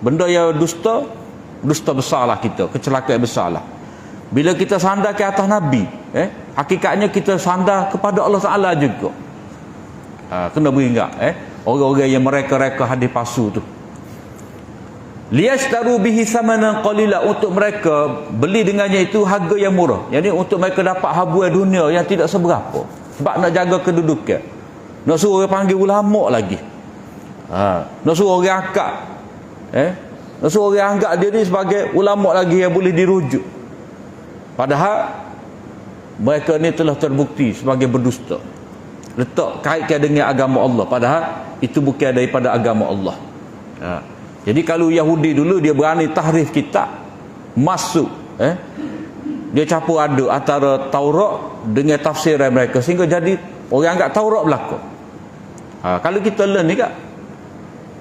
benda yang dusta besarlah kita, kecelakaan besarlah. Bila kita sandar ke atas Nabi, hakikatnya kita sandar kepada Allah Ta'ala juga. Kena beringat orang-orang yang mereka hadis palsu tu. Liyashtaru bihi samanan qalila, untuk mereka beli dengannya itu harga yang murah. Jadi untuk mereka dapat habuan dunia yang tidak seberapa. Sebab nak jaga kedudukan. Nak suruh orang panggil ulama lagi. Nak suruh orang akak. Nak suruh orang anggap dia ni sebagai ulama lagi yang boleh dirujuk. Padahal mereka ni telah terbukti sebagai berdusta. Letak kaitkan dengan agama Allah, padahal itu bukan daripada agama Allah. Jadi kalau Yahudi dulu dia berani tahrif kitab, masuk dia campur aduk antara Taurat dengan tafsiran mereka, sehingga jadi orang anggap Taurat belaka. Kalau kita learn ni kak,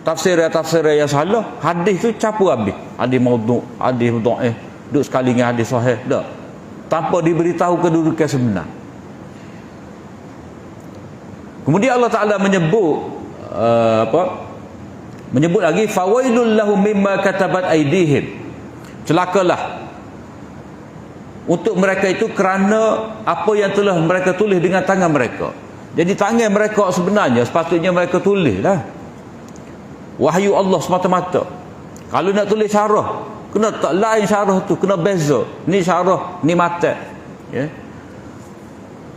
tafsiran yang salah, hadis tu campur habis. Hadis maudhu', hadis dhaif, duduk sekali dengan hadis sahih dah, tanpa diberitahu kedudukan sebenar. Kemudian Allah Ta'ala menyebut menyebut lagi, fawailul lahum mimma katabat aydihim. Celakalah untuk mereka itu kerana apa yang telah mereka tulis dengan tangan mereka. Jadi tangan mereka sebenarnya sepatutnya mereka tulis lah wahyu Allah semata-mata. Kalau nak tulis syarah, kena tak lain syarah tu, kena beza. Ni syarah, ni matan.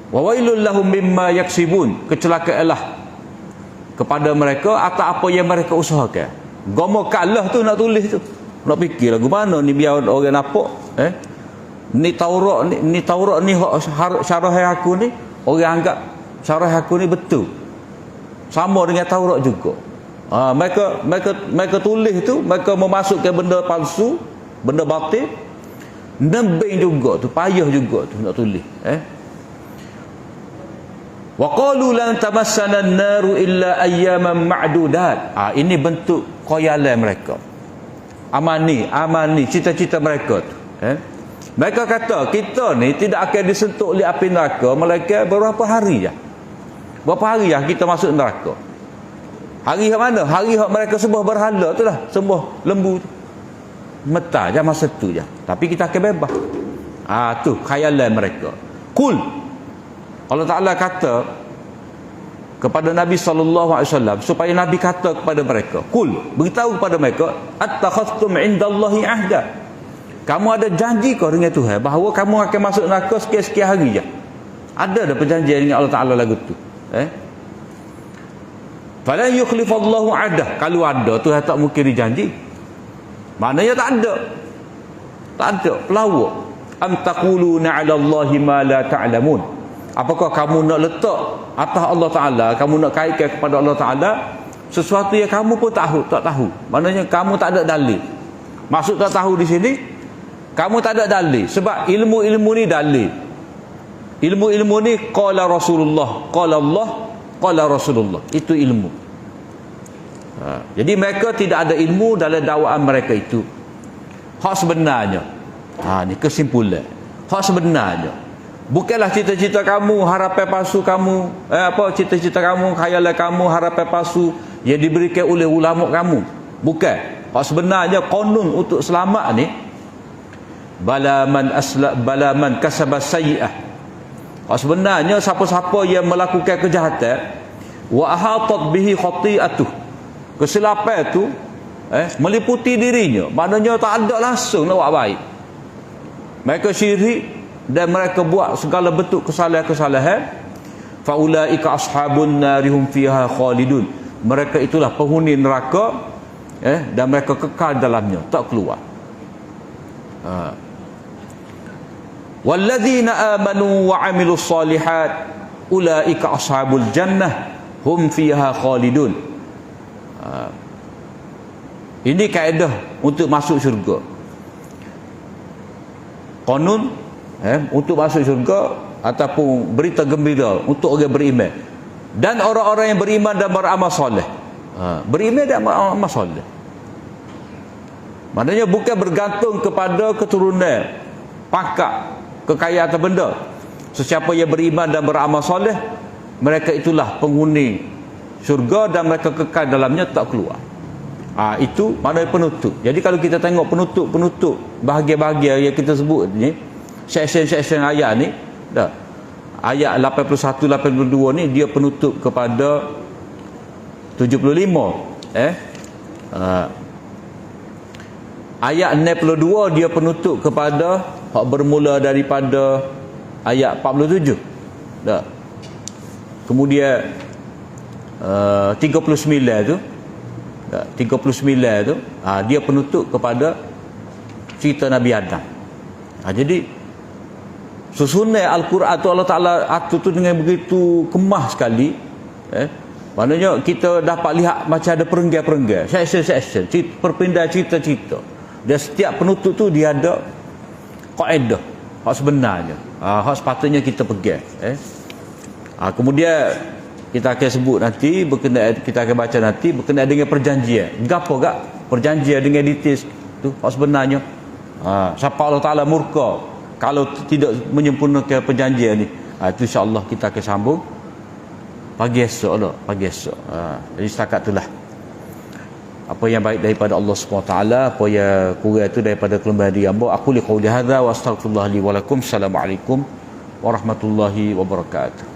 Wa wailul lahum mimma yaksibun. Kecelakaanlah kepada mereka atas apa yang mereka usahakan. Gomo kalah tu nak tulis tu. Nak fikir lagu mana ni biar orang nampak. Ni Taurat ni Taurat ni syarah aku ni, orang anggap syarah aku ni betul. Sama dengan Taurat juga. Mereka tulis tu, mereka memasukkan benda palsu, benda batil. Nembing juga tu, payah juga tu nak tulis. Wa qalu lan tamassana an-naru illa ayyaman ma'dudat. Ini bentuk khoyalan mereka. Amani cita-cita mereka tu. Mereka kata kita ni tidak akan disentuh oleh api neraka melainkan beberapa hari je. Berapa hari kita masuk neraka. Hari hak mana? Hari hak mereka sembah berhala tu lah, sembah lembu tu. Meta je masa tu je. Tapi kita akan bebas. Tu khayalan mereka. Kul, Allah Ta'ala kata kepada Nabi SAW supaya Nabi kata kepada mereka, kul, beritahu kepada mereka, attakhadhtum indallahi ahda. Kamu ada janji kau dengan Tuhan bahawa kamu akan masuk neraka sekian-sekian hari je? Ada perjanjian dengan Allah Ta'ala lagu tu. Falan yukhlifallahu ahdah. Kalau ada, Tuhan tak mungkin dijanji. Maknanya tak ada pelawak. Am taquluna 'ala Allahi ma la ta'lamun. Apakah kamu nak letak atas Allah Ta'ala, kamu nak kaitkan kepada Allah Ta'ala sesuatu yang kamu pun tak tahu. Maknanya kamu tak ada dalil. Maksud tak tahu di sini, kamu tak ada dalil. Sebab ilmu-ilmu ni dalil. Ilmu-ilmu ni qala Rasulullah, qala Allah, qala Rasulullah. Itu ilmu. Jadi mereka tidak ada ilmu dalam dakwaan mereka itu. Hak sebenarnya, ni kesimpulan. Hak sebenarnya, bukanlah cita-cita kamu, harapan palsu kamu, cita-cita kamu, khayalan kamu, harapan palsu yang diberikan oleh ulama kamu. Bukan. Hak sebenarnya konon untuk selamat ni, balaman kasaba sayyi'ah. Hak sebenarnya siapa-siapa yang melakukan kejahatan, wa ahatat bihi khati'atuh, kesilapan tu meliputi dirinya, maknanya tak ada langsung nak buat baik. Mereka syirik dan mereka buat segala bentuk kesalahan-kesalahan. Faulaika ashabun narihum fiha khalidun. Mereka itulah penghuni neraka, dan mereka kekal dalamnya, tak keluar. Walladzina amanu wa 'amilus solihat ulaika ashabul jannah hum fiha khalidun. Ini kaedah untuk masuk syurga. Qanun untuk masuk syurga ataupun berita gembira untuk orang beriman dan orang-orang yang beriman dan beramal soleh. Beriman dan beramal soleh, maknanya bukan bergantung kepada keturunan, pangkat, kekayaan atau benda. Sesiapa yang beriman dan beramal soleh, mereka itulah penghuni syurga dan mereka kekal dalamnya, tak keluar. Itu maknanya penutup. Jadi kalau kita tengok penutup bahagian-bahagian yang kita sebut ni, section ayat ni, ayat 81 82 ni dia penutup kepada 75. Ayat 62 dia penutup kepada hak bermula daripada ayat 47. Kemudian 39 tu, 39 tu dia penutup kepada cerita Nabi Adam. Jadi susunan Al-Quran tu Allah Ta'ala atur tu dengan begitu kemas sekali. Maknanya kita dapat lihat macam ada perenggan-perenggan, section, perpindahan cerita-cerita. Dan setiap penutup tu dia ada kaedah, hak sebenarnya, hak sepatutnya kita pegang. Kemudian kita akan sebut nanti, kita akan baca nanti berkenaan dengan perjanjian. Gapo gak perjanjian dengan details tu hak sebenarnya. Siapa Allah Ta'ala murka kalau tidak menyempurnakan perjanjian ni. Itu insya-Allah kita akan sambung pagi esok. Jadi setakat itulah apa yang baik daripada Allah SWT, apa yang kurang itu daripada kelemahan diri hamba. Aku li qauli hadza wa astaghfirullah li wa lakum. Assalamualaikum warahmatullahi wabarakatuh.